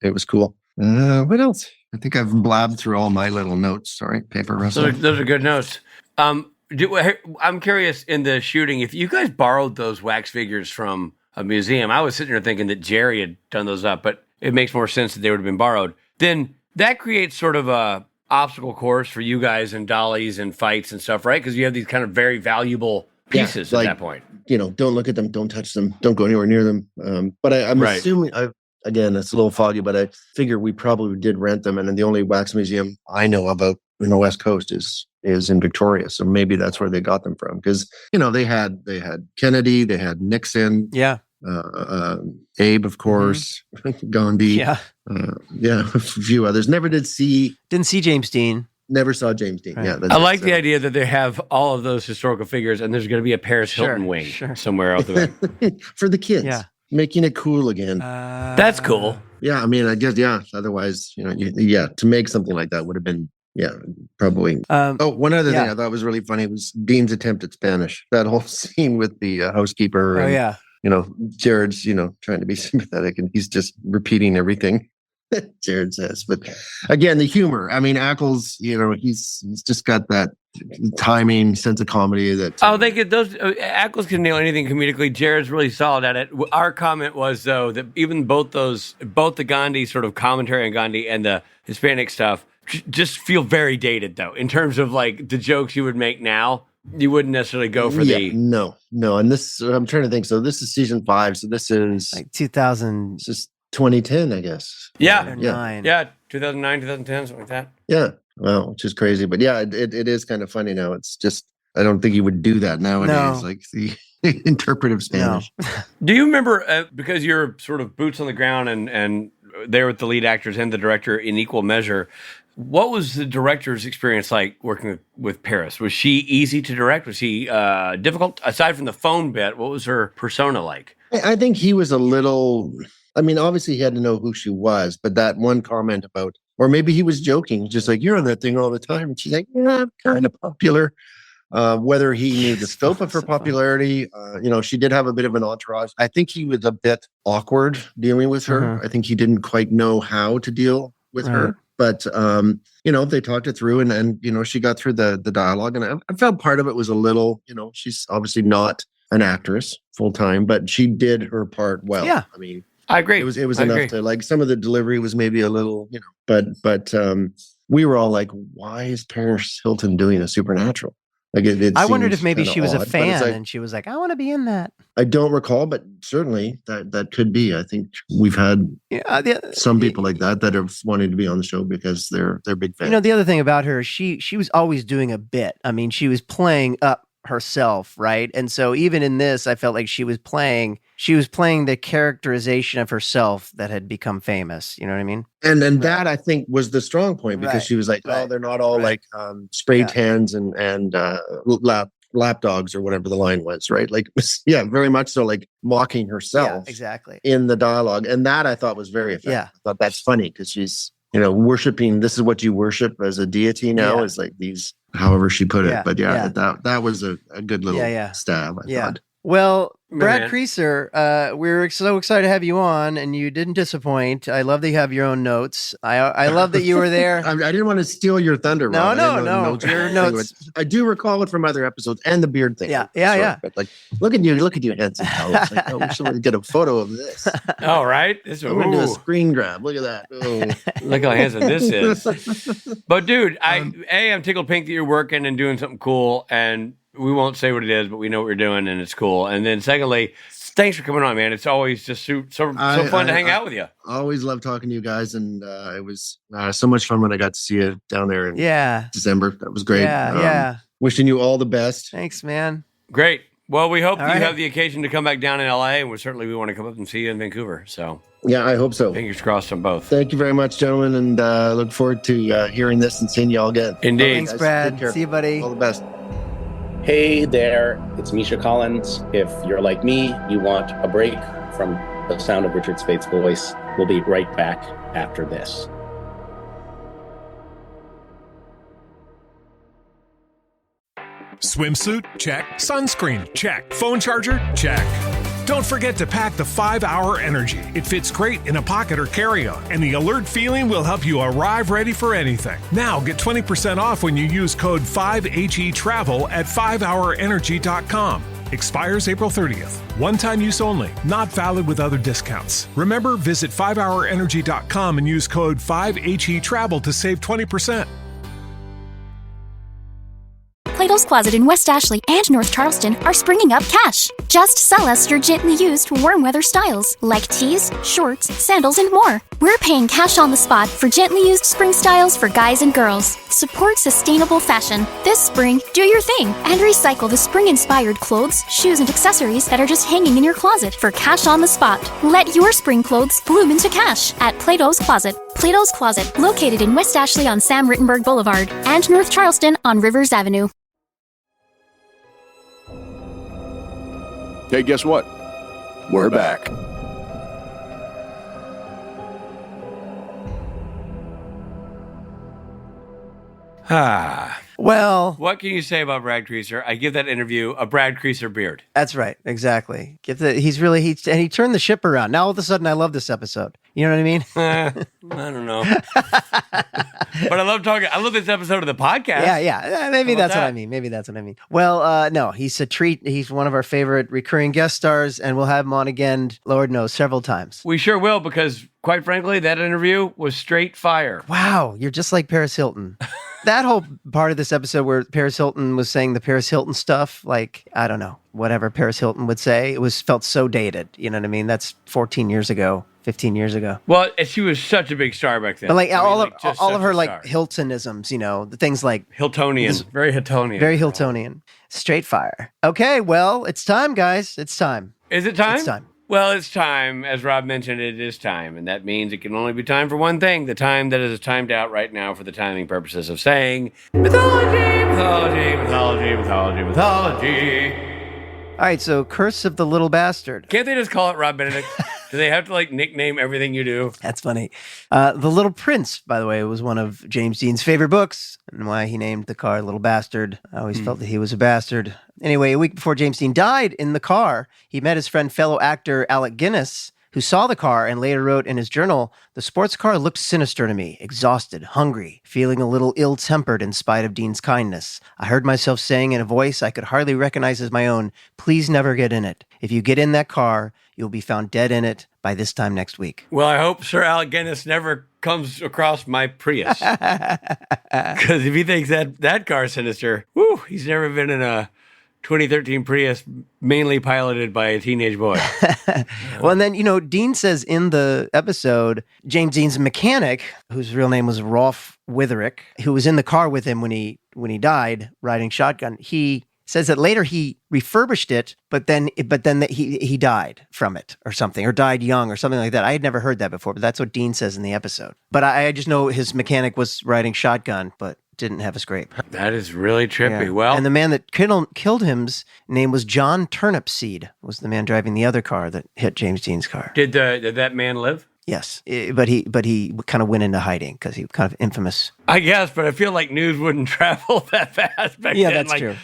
it was cool. What else? I think I've blabbed through all my little notes. Sorry, paper Russell. Those are good notes. I'm curious in the shooting, if you guys borrowed those wax figures from a museum, I was sitting there thinking that Jerry had done those up, but it makes more sense that they would have been borrowed. Then that creates sort of a obstacle course for you guys and dollies and fights and stuff, right? Because you have these kind of very valuable pieces at that point. Don't look at them, don't touch them, don't go anywhere near them. But I'm assuming, again, it's a little foggy, but I figure we probably did rent them. And then the only wax museum I know about in the West Coast is in Victoria. So maybe that's where they got them from. Because, they had Kennedy, they had Nixon. Yeah. Abe, of course, Gandhi. Yeah. A few others. Didn't see James Dean. Never saw James Dean. Right. Yeah, I like the idea that they have all of those historical figures, and there's going to be a Paris Hilton wing somewhere out there for the kids. Yeah, making it cool again. That's cool. Yeah, I mean, I guess otherwise, to make something like that would have been probably. One other thing I thought was really funny was Dean's attempt at Spanish. That whole scene with the housekeeper. And, Jared's trying to be sympathetic, and he's just repeating everything that Jared says. But again, the humor. I mean, Ackles, he's just got that timing, sense of comedy that. They get those. Ackles can nail anything comedically. Jared's really solid at it. Our comment was though that even both the Gandhi sort of commentary on Gandhi and the Hispanic stuff just feel very dated though, in terms of like the jokes you would make now. You wouldn't necessarily go for no. And this, I'm trying to think. So this is season 5. So this is like 2000. This is 2010, I guess. Yeah. 2009, 2010, something like that. Yeah. Well, which is crazy, but yeah, it is kind of funny now. It's just, I don't think you would do that nowadays. Like the interpretive Spanish. No. Do you remember, because you're sort of boots on the ground and there with the lead actors and the director in equal measure, what was the director's experience like working with Paris? Was she easy to direct? Was she difficult? Aside from the phone bit, what was her persona like? I think he was a little, I mean, obviously he had to know who she was, but that one comment about, or maybe he was joking, just like, you're on that thing all the time. And she's like, yeah, I'm kind of popular. Whether he knew the scope of her popularity, she did have a bit of an entourage. I think he was a bit awkward dealing with her. I think he didn't quite know how to deal with her. But, they talked it through and she got through the dialogue. And I felt part of it was a little, she's obviously not an actress full time, but she did her part well. Yeah. I mean, I agree. It was enough to, like, some of the delivery was maybe a little, but we were all like, why is Paris Hilton doing a Supernatural? Like I wondered if maybe she was odd, a fan and she was like, I want to be in that. I don't recall, but certainly that could be. I think we've had some people like that have wanted to be on the show because they're big fans. The other thing about her, she was always doing a bit. I mean, she was playing up herself, right? And so even in this, I felt like she was playing the characterization of herself that had become famous. You know what I mean? And then that, I think, was the strong point because she was like, oh, they're not all like spray tans and lap dogs or whatever the line was, right? Like, very much so, like mocking herself exactly in the dialogue. And that I thought was very effective. Yeah. I thought that's funny because she's, worshiping, this is what you worship as a deity now is like these, however she put it. But that was a good little stab, I thought. Well, Brad Creasser, we're so excited to have you on, and you didn't disappoint. I love that you have your own notes. I love that you were there. I didn't want to steal your thunder, Rob. No. Your notes. I do recall it from other episodes and the beard thing. Yeah. But like, look at you, handsome fellas. Like, we should get a photo of this. All right. I'm going to do a screen grab. Look at that. Oh. Look how handsome this is. But dude, I'm tickled pink that you're working and doing something cool, and we won't say what it is, but we know what you're doing, and it's cool. And then secondly, thanks for coming on, man. It's always just so fun to hang out with you. I always love talking to you guys, and it was so much fun when I got to see you down there in December. That was great. Wishing you all the best. Thanks, man. Great. Well, we hope you have the occasion to come back down in LA, and we want to come up and see you in Vancouver. So yeah, I hope so. Fingers crossed on both. Thank you very much, gentlemen, and look forward to hearing this and seeing you all again. Indeed. Thanks, Brad. See you, buddy. All the best. Hey there, it's Misha Collins. If you're like me, you want a break from the sound of Richard Spate's voice, we'll be right back after this. Swimsuit? Check. Sunscreen? Check. Phone charger? Check. Don't forget to pack the 5-Hour Energy. It fits great in a pocket or carry-on, and the alert feeling will help you arrive ready for anything. Now get 20% off when you use code 5HETRAVEL at 5hourenergy.com. Expires April 30th. One-time use only. Not valid with other discounts. Remember, visit 5hourenergy.com and use code 5HETRAVEL to save 20%. Plato's Closet in West Ashley and North Charleston are springing up cash. Just sell us your gently used warm weather styles, like tees, shorts, sandals, and more. We're paying cash on the spot for gently used spring styles for guys and girls. Support sustainable fashion. This spring, do your thing and recycle the spring-inspired clothes, shoes, and accessories that are just hanging in your closet for cash on the spot. Let your spring clothes bloom into cash at Plato's Closet. Plato's Closet, located in West Ashley on Sam Rittenberg Boulevard and North Charleston on Rivers Avenue. Hey, guess what? We're back. Well, what can you say about Brad Creasser? I give that interview a Brad Creasser beard. That's right, exactly. He turned the ship around. Now all of a sudden, I love this episode. You know what I mean? I don't know, but I love this episode of the podcast. Yeah. Maybe that's what I mean. Well, no, he's a treat. He's one of our favorite recurring guest stars, and we'll have him on again, Lord knows, several times. We sure will, because quite frankly, that interview was straight fire. Wow, you're just like Paris Hilton. That whole part of this episode where Paris Hilton was saying the Paris Hilton stuff, like, I don't know, whatever Paris Hilton would say, felt so dated. You know what I mean? That's 14 years ago, 15 years ago. Well, she was such a big star back then. But like all of her star. like Hiltonisms, the things like Hiltonian, very Hiltonian. Very Hiltonian. Straight fire. Okay, well, it's time, guys. It's time. Is it time? It's time. Well, it's time. As Rob mentioned, it is time. And that means it can only be time for one thing. The time that is timed out right now for the timing purposes of saying mythology, mythology, mythology, mythology, mythology. All right, so Curse of the Little Bastard. Can't they just call it Rob Benedict? Do they have to nickname everything you do? That's funny. The Little Prince, by the way, was one of James Dean's favorite books, and why he named the car Little Bastard. I always felt that he was a bastard. Anyway, a week before James Dean died in the car, he met his friend, fellow actor Alec Guinness, who saw the car and later wrote in his journal, "The sports car looked sinister to me, exhausted, hungry, feeling a little ill-tempered in spite of Dean's kindness. I heard myself saying in a voice I could hardly recognize as my own, 'Please never get in it. If you get in that car, you'll be found dead in it by this time next week.'" Well, I hope Sir Alec Guinness never comes across my Prius. Because if he thinks that car's sinister, he's never been in a 2013 Prius mainly piloted by a teenage boy. Well, and then, Dean says in the episode, James Dean's mechanic, whose real name was Rolf Witherick, who was in the car with him when he died riding shotgun, he says that later he refurbished it, but then that he died from it or something, or died young or something like that. I had never heard that before, but that's what Dean says in the episode. But I just know his mechanic was riding shotgun, but didn't have a scrape. That is really trippy. Yeah. Well, and the man that killed him's name was John Turnipseed, was the man driving the other car that hit James Dean's car. Did that man live? Yes, but he kind of went into hiding because he was kind of infamous. I guess, but I feel like news wouldn't travel that fast back then. Yeah, that's true.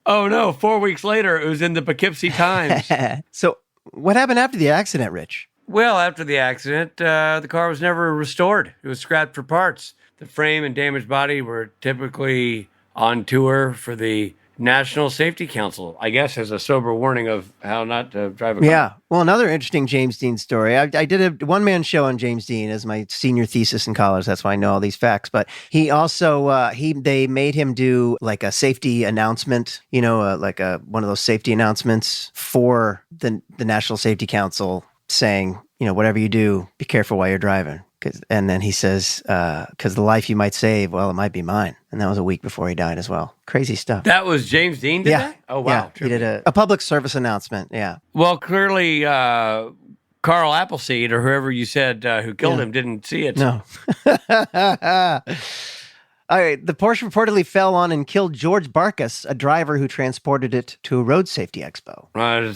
Oh no, 4 weeks later, it was in the Poughkeepsie Times. So what happened after the accident, Rich? Well, after the accident, the car was never restored. It was scrapped for parts. The frame and damaged body were typically on tour for the National Safety Council, I guess, as a sober warning of how not to drive a car. Yeah. Well, another interesting James Dean story. I did a one-man show on James Dean as my senior thesis in college. That's why I know all these facts. But he also, they made him do like a safety announcement, like one of those safety announcements for the National Safety Council saying, whatever you do, be careful while you're driving. And then he says, because the life you might save, well, it might be mine. And that was a week before he died as well. Crazy stuff. That was James Dean, did that? Oh, wow. Yeah, he did a public service announcement, yeah. Well, clearly, Carl Appleseed, or whoever you said who killed him, didn't see it. No. All right, the Porsche reportedly fell on and killed George Barkas, a driver who transported it to a road safety expo.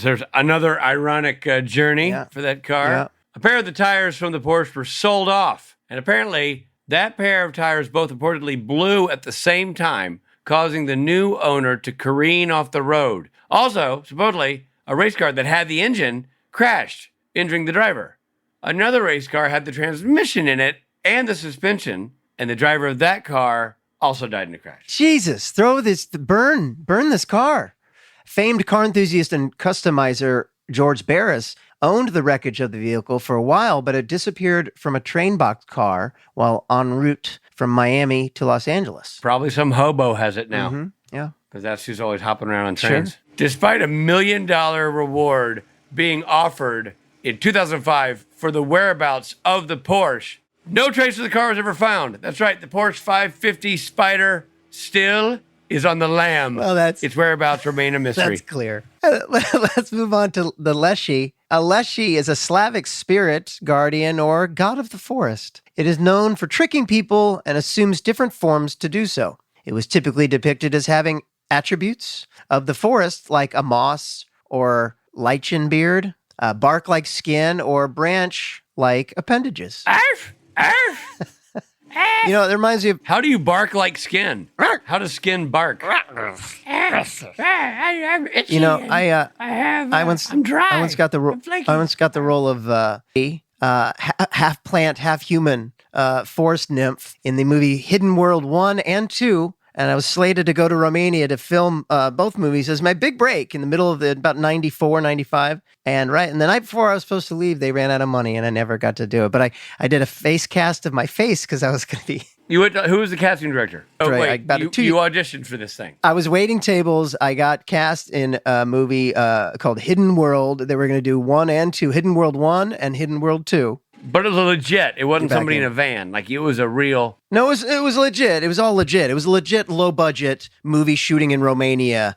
There's another ironic journey for that car. Yeah. A pair of the tires from the Porsche were sold off, and apparently that pair of tires both reportedly blew at the same time, causing the new owner to careen off the road. Also, supposedly, a race car that had the engine crashed, injuring the driver. Another race car had the transmission in it and the suspension, and the driver of that car also died in a crash. Jesus, burn this car. Famed car enthusiast and customizer George Barris owned the wreckage of the vehicle for a while, but it disappeared from a train box car while en route from Miami to Los Angeles. Probably some hobo has it now. Mm-hmm. Yeah. Because that's who's always hopping around on trains. Sure. Despite $1 million reward being offered in 2005 for the whereabouts of the Porsche, no trace of the car was ever found. That's right. The Porsche 550 Spider still is on the lam. Well, its whereabouts remain a mystery. That's clear. Let's move on to the Leshy. A Leshy is a Slavic spirit, guardian, or god of the forest. It is known for tricking people and assumes different forms to do so. It was typically depicted as having attributes of the forest, like a moss or lichen beard, bark-like skin, or branch-like appendages. Arf! Arf! You know, it reminds me of... How do you bark like skin? How does skin bark? I'm itchy. You know, I once got the role of half plant, half human forest nymph in the movie Hidden World 1 and 2. And I was slated to go to Romania to film both movies as my big break in the middle of about 94, 95. And the night before I was supposed to leave, they ran out of money and I never got to do it. But I did a face cast of my face because I was going to be... Who was the casting director? Oh, right, wait, you auditioned for this thing. I was waiting tables. I got cast in a movie called Hidden World. They were going to do 1 and 2, Hidden World 1 and Hidden World 2. But it was legit. It wasn't somebody in a van. Like, it was a real... No, it was legit. It was all legit. It was a legit low-budget movie shooting in Romania,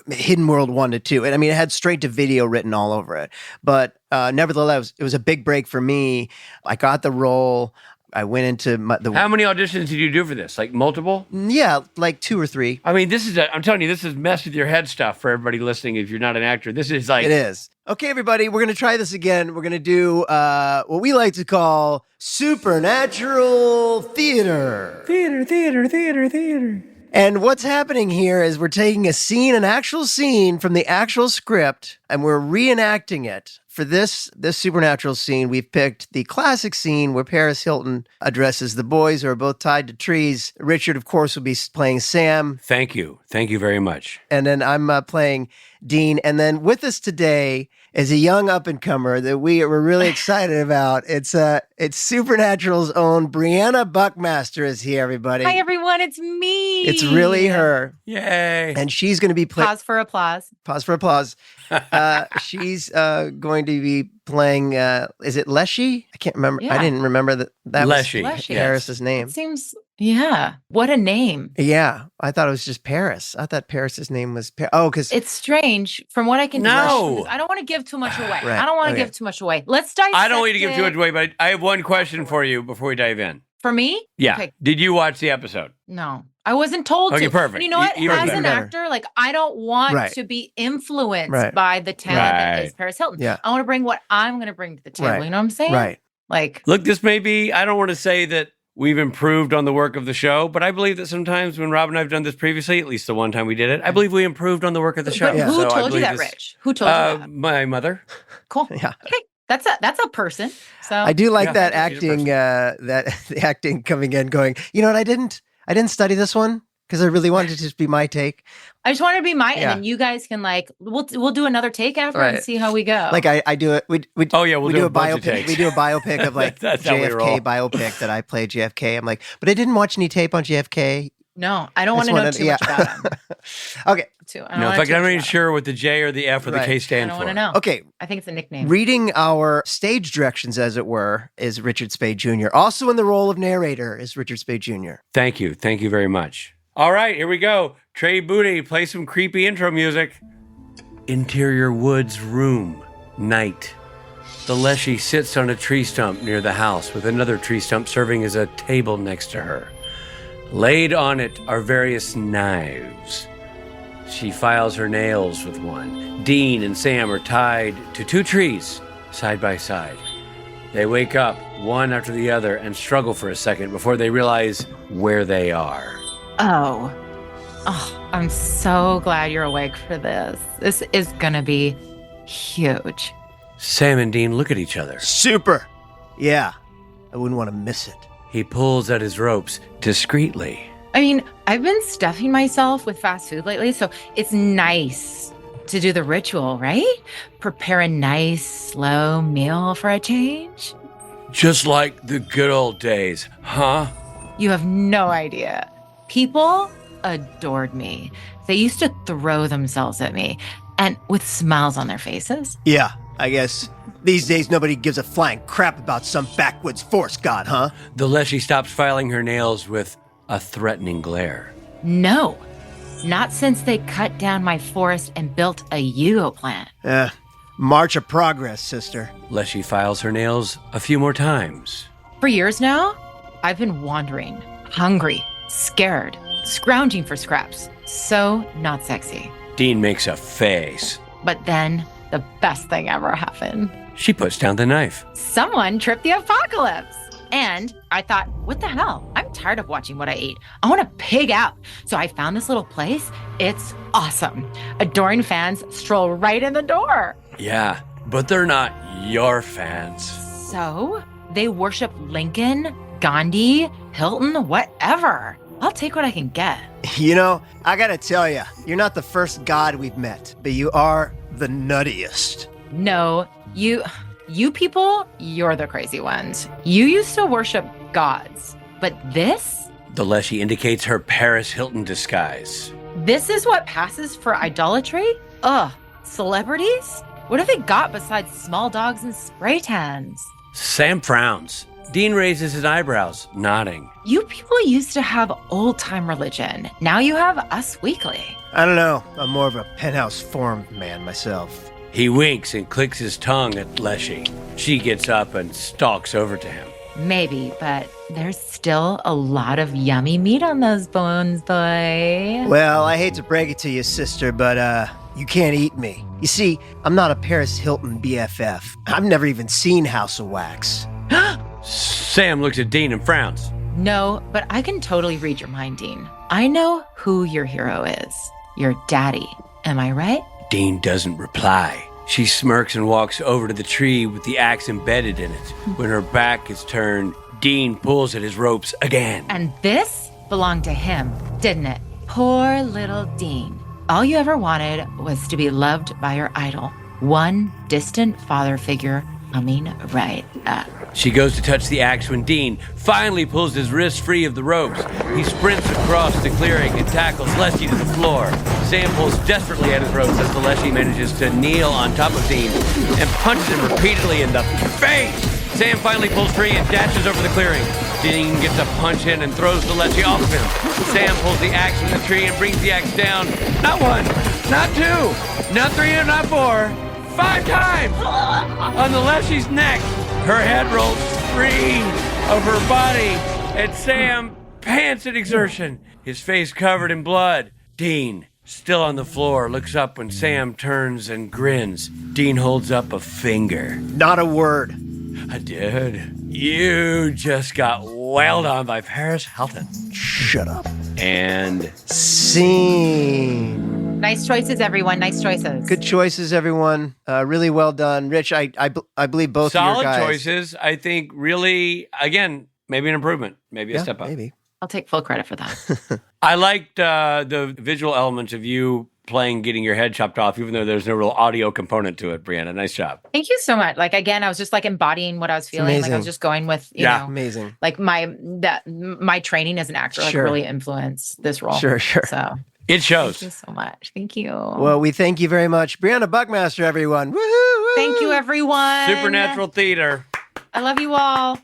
Hidden World 1 to 2. And I mean, it had straight-to-video written all over it. But nevertheless, it was a big break for me. I got the role. I went into How many auditions did you do for this? Like, multiple? Yeah, like 2 or 3. I mean, I'm telling you, this is mess with your head stuff for everybody listening if you're not an actor. This is like... It is. Okay, everybody, we're going to try this again. We're going to do what we like to call supernatural theater. Theater. And what's happening here is we're taking an actual scene from the actual script, and we're reenacting it. For this supernatural scene, we've picked the classic scene where Paris Hilton addresses the boys who are both tied to trees. Richard, of course, will be playing Sam. Thank you. Thank you very much. And then I'm playing Dean. And then with us today is a young up-and-comer that we're really excited about. It's Supernatural's own Briana Buckmaster is here, everybody. Hi, everyone. It's me. It's really her. Yay. And she's going to be playing... Pause for applause. She's going to be playing, is it Leshy? I can't remember. Yeah. I didn't remember that Leshy. Was Paris's name. It seems, yeah. What a name. Yeah. I thought it was just Paris. I thought Paris's name was because... It's strange. From what I can No. I don't want to give too much away. Right. I don't want to give too much away. Let's dissect I don't want you to give too much away, but I have one question for you before we dive in. For me? Yeah. Okay. Did you watch the episode? No. I wasn't told to. Okay, perfect. And you know what? As an better. actor, like, I don't want to be influenced by the talent that is Paris Hilton. Yeah. I want to bring what I'm going to bring to the table. Right. You know what I'm saying? Right. Like, look, this may be, I don't want to say that we've improved on the work of the show, but I believe that sometimes when Rob and I have done this previously, at least the one time we did it, I believe we improved on the work of the show. But who told you that, Rich? Who told you that? My mother. Cool. Yeah. Okay. That's a person. So I do like that acting, the acting coming in going, you know what, I didn't study this one because I really wanted it to just be my take. I just wanted to be and then you guys can we'll do another take after and see how we go. Like I do it. We do a biopic. We do a biopic of like JFK biopic that I play JFK. I'm like, but I didn't watch any tape on JFK. No, I don't want to know too much about him. Okay. In fact, I'm not even sure what the J or the F or the K stand for. I don't want to know. Okay. I think it's a nickname. Reading our stage directions, as it were, is Richard Spade Jr. Also in the role of narrator is Richard Spade Jr. Thank you. Thank you very much. All right, here we go. Trey Booty, play some creepy intro music. Interior woods room. Night. The Leshy sits on a tree stump near the house with another tree stump serving as a table next to her. Laid on it are various knives. She files her nails with one. Dean and Sam are tied to 2 trees, side by side. They wake up, one after the other, and struggle for a second before they realize where they are. Oh, I'm so glad you're awake for this. This is going to be huge. Sam and Dean look at each other. Super. Yeah, I wouldn't want to miss it. He pulls at his ropes discreetly. I mean, I've been stuffing myself with fast food lately, so it's nice to do the ritual, right? Prepare a nice, slow meal for a change. Just like the good old days, huh? You have no idea. People adored me. They used to throw themselves at me, and with smiles on their faces. Yeah, I guess these days nobody gives a flying crap about some backwoods force god, huh? The less she stops filing her nails with a threatening glare. No, not since they cut down my forest and built a Yugo plant. March of progress, sister. Leshy files her nails a few more times. For years now, I've been wandering, hungry, scared, scrounging for scraps. So not sexy. Dean makes a face. But then the best thing ever happened. She puts down the knife. Someone tripped the apocalypse. And I thought, what the hell? I'm tired of watching what I ate. I want to pig out. So I found this little place. It's awesome. Adoring fans stroll right in the door. Yeah, but they're not your fans. So they worship Lincoln, Gandhi, Hilton, whatever. I'll take what I can get. You know, I gotta tell you, you're not the first god we've met, but you are the nuttiest. No, you people, you're the crazy ones. You used to worship gods, but this? The Leshy indicates her Paris Hilton disguise. This is what passes for idolatry? Ugh, celebrities? What have they got besides small dogs and spray tans? Sam frowns. Dean raises his eyebrows, nodding. You people used to have old-time religion. Now you have Us Weekly. I don't know. I'm more of a Penthouse Forum man myself. He winks and clicks his tongue at Leshy. She gets up and stalks over to him. Maybe, but there's still a lot of yummy meat on those bones, boy. Well, I hate to break it to you, sister, but you can't eat me. You see, I'm not a Paris Hilton BFF. I've never even seen House of Wax. Sam looks at Dean and frowns. No, but I can totally read your mind, Dean. I know who your hero is. Your daddy. Am I right? Dean doesn't reply. She smirks and walks over to the tree with the axe embedded in it. When her back is turned, Dean pulls at his ropes again. And this belonged to him, didn't it? Poor little Dean. All you ever wanted was to be loved by your idol. One distant father figure coming right up. She goes to touch the axe when Dean finally pulls his wrist free of the ropes. He sprints across the clearing and tackles Leshy to the floor. Sam pulls desperately at his ropes as the Leshy manages to kneel on top of Dean and punches him repeatedly in the face. Sam finally pulls free and dashes over the clearing. Dean gets a punch in and throws the Leshy off of him. Sam pulls the axe from the tree and brings the axe down. Not one, not two, not three, and not four. 5 times on the Leshy's neck. Her head rolls free of her body, and Sam pants in exertion, his face covered in blood. Dean, still on the floor, looks up when Sam turns and grins. Dean holds up a finger. Not a word. Dude, you just got wailed on by Paris Hilton. Shut up. And scene. Nice choices, everyone. Nice choices. Good choices, everyone. Really well done. Rich, I believe both of your guys. Solid choices. I think really, again, maybe an improvement. Maybe a step up. Maybe. I'll take full credit for that. I liked the visual elements of you playing getting your head chopped off, even though there's no real audio component to it, Briana. Nice job. Thank you so much. Like, again, I was just like embodying what I was feeling. Like I was just going with, you know, amazing. Like my training as an actor like really influenced this role. Sure. So it shows. Thank you so much. Thank you. Well, we thank you very much. Briana Buckmaster, everyone. Woo-hoo! Thank you, everyone. Supernatural theater. I love you all.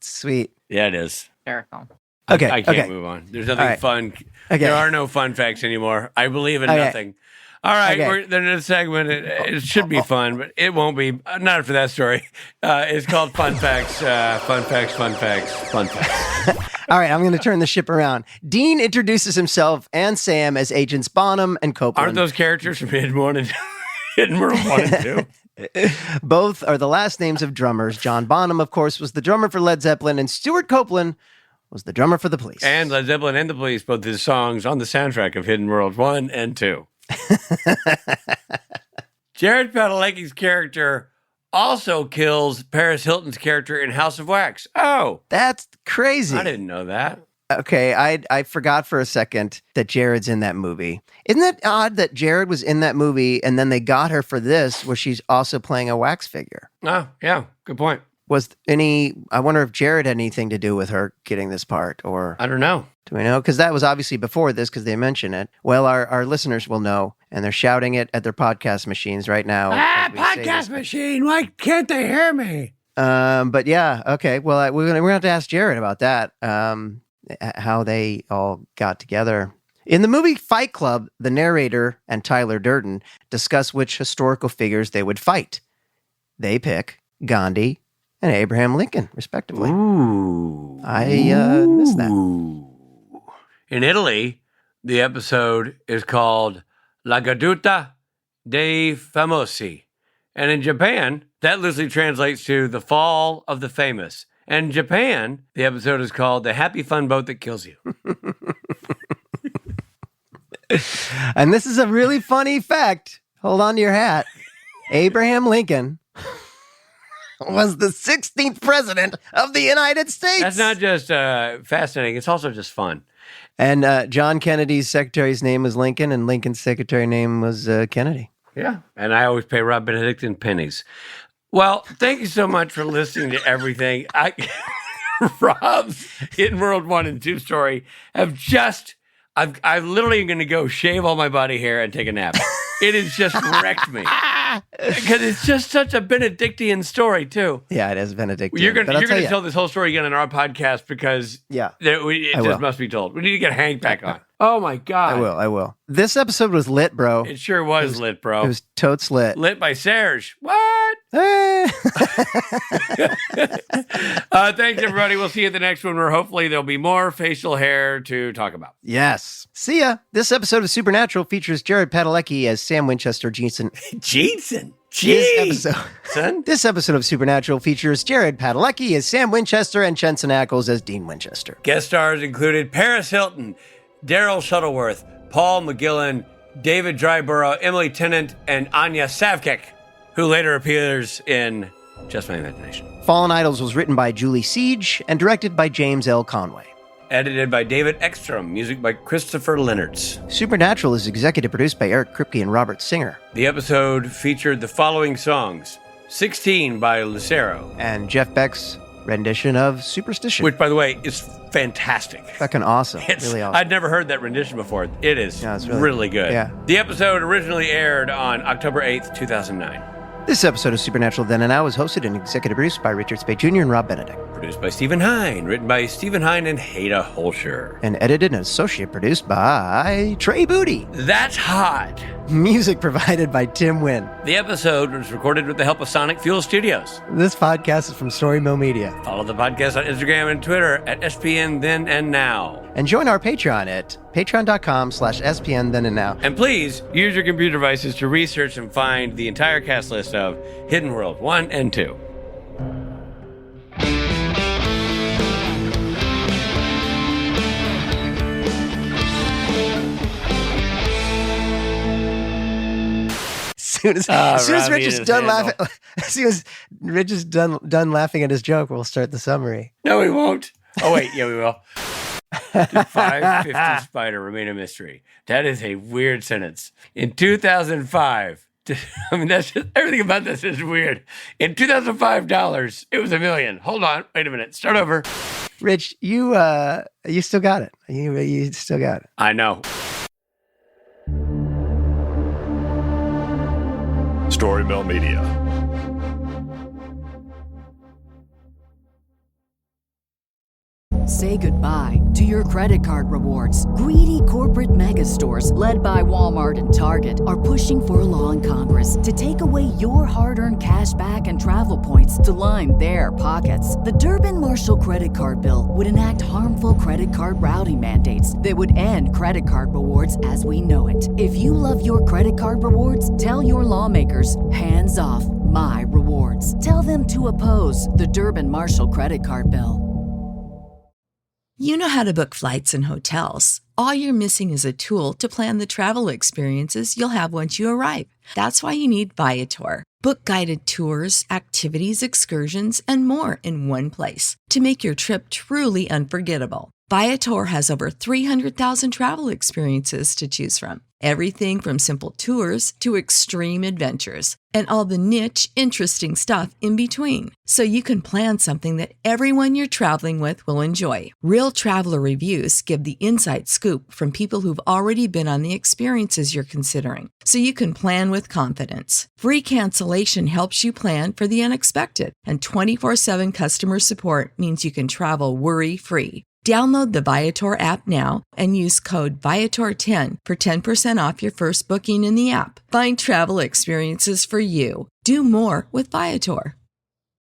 Sweet. Yeah, it is. Hysterical. Okay. I can't move on. There's nothing fun. Okay. There are no fun facts anymore. I believe in nothing. All right. Okay. We're in a segment. It should be fun, but it won't be. Not after that story. It's called Fun Facts. Fun Facts, Fun Facts, Fun Facts. All right. I'm going to turn the ship around. Dean introduces himself and Sam as Agents Bonham and Copeland. Aren't those characters from Hidden World and Hidden World 1 and 2? Both are the last names of drummers. John Bonham, of course, was the drummer for Led Zeppelin, and Stuart Copeland was the drummer for the Police. And Led Zeppelin and the Police, both his songs on the soundtrack of Hidden World 1 and 2. Jared Padalecki's character also kills Paris Hilton's character in House of Wax. Oh. That's crazy. I didn't know that. Okay, I forgot for a second that Jared's in that movie. Isn't it odd that Jared was in that movie and then they got her for this where she's also playing a wax figure? Oh, yeah. Good point. I wonder if Jared had anything to do with her getting this part, or... I don't know. Do we know? Because that was obviously before this, because they mention it. Well, our listeners will know, and they're shouting it at their podcast machines right now. Podcast machine! Why can't they hear me? But yeah, okay. Well, we're gonna have to ask Jared about that. How they all got together. In the movie Fight Club, the narrator and Tyler Durden discuss which historical figures they would fight. They pick Gandhi and Abraham Lincoln, respectively. Ooh. I missed that. In Italy, the episode is called La Caduta dei Famosi. And in Japan, that loosely translates to The Fall of the Famous. And in Japan, the episode is called The Happy Fun Boat That Kills You. And this is a really funny fact. Hold on to your hat. Abraham Lincoln was the 16th president of the United States. That's not just fascinating. It's also just fun. And John Kennedy's secretary's name was Lincoln, and Lincoln's secretary name was Kennedy. Yeah. And I always pay Rob Benedictine pennies. Well, thank you so much for listening to everything. Rob's Hidden World 1 and 2 story I'm literally going to go shave all my body hair and take a nap. It has just wrecked me. Because it's just such a Benedictine story, too. Yeah, it is Benedictine. You're going to tell this whole story again on our podcast because it just must be told. We need to get Hank back on. Oh, my God. I will. This episode was lit, bro. It sure was lit, bro. It was totes lit. Lit by Serge. What? Thanks, everybody. We'll see you at the next one where hopefully there'll be more facial hair to talk about. Yes. See ya. This episode of Supernatural features Jared Padalecki as Sam Winchester Jensen. This episode of Supernatural features Jared Padalecki as Sam Winchester and Jensen Ackles as Dean Winchester. Guest stars included Paris Hilton, Daryl Shuttleworth, Paul McGillen, David Dryborough, Emily Tennant, and Anya Savkik, who later appears in Just My Imagination. Fallen Idols was written by Julie Siege and directed by James L. Conway. Edited by David Ekstrom. Music by Christopher Leonards. Supernatural is executive produced by Eric Kripke and Robert Singer. The episode featured the following songs: 16 by Lucero. And Jeff Beck's rendition of Superstition. Which, by the way, is fantastic. Fucking awesome. It's really awesome. I'd never heard that rendition before. It is it's really good. Yeah. The episode originally aired on October 8th, 2009. This episode of Supernatural Then and Now is hosted and executive produced by Richard Spade Jr. and Rob Benedict. Produced by Stephen Hine. Written by Stephen Hine and Haida Holscher. And edited and associate produced by Trey Booty. That's hot. Music provided by Tim Wynn. The episode was recorded with the help of Sonic Fuel Studios. This podcast is from Story Mill Media. Follow the podcast on Instagram and Twitter at SPN Then and Now. And join our Patreon at patreon.com/SPN Then and Now. And please use your computer devices to research and find the entire cast list of Hidden World 1 and 2. As soon as Rich is done laughing, as soon as Rich is done laughing at his joke, we'll start the summary. No, we won't. Oh wait, yeah, we will. Did 550 Spider remain a mystery? That is a weird sentence. In 2005, I mean, that's just, everything about this is weird. In $2005, it was $1 million. Hold on, wait a minute. Start over. Rich, you still got it. You still got it. I know. Story Mill Media. Say goodbye to your credit card rewards. Greedy corporate mega stores, led by Walmart and Target, are pushing for a law in Congress to take away your hard-earned cash back and travel points to line their pockets. The Durbin-Marshall credit card bill would enact harmful credit card routing mandates that would end credit card rewards as we know it. If you love your credit card rewards, tell your lawmakers, hands off my rewards. Tell them to oppose the Durbin-Marshall credit card bill. You know how to book flights and hotels. All you're missing is a tool to plan the travel experiences you'll have once you arrive. That's why you need Viator. Book guided tours, activities, excursions, and more in one place to make your trip truly unforgettable. Viator has over 300,000 travel experiences to choose from. Everything from simple tours to extreme adventures and all the niche, interesting stuff in between. So you can plan something that everyone you're traveling with will enjoy. Real traveler reviews give the inside scoop from people who've already been on the experiences you're considering. So you can plan with confidence. Free cancellation helps you plan for the unexpected. And 24/7 customer support means you can travel worry-free. Download the Viator app now and use code Viator10 for 10% off your first booking in the app. Find travel experiences for you. Do more with Viator.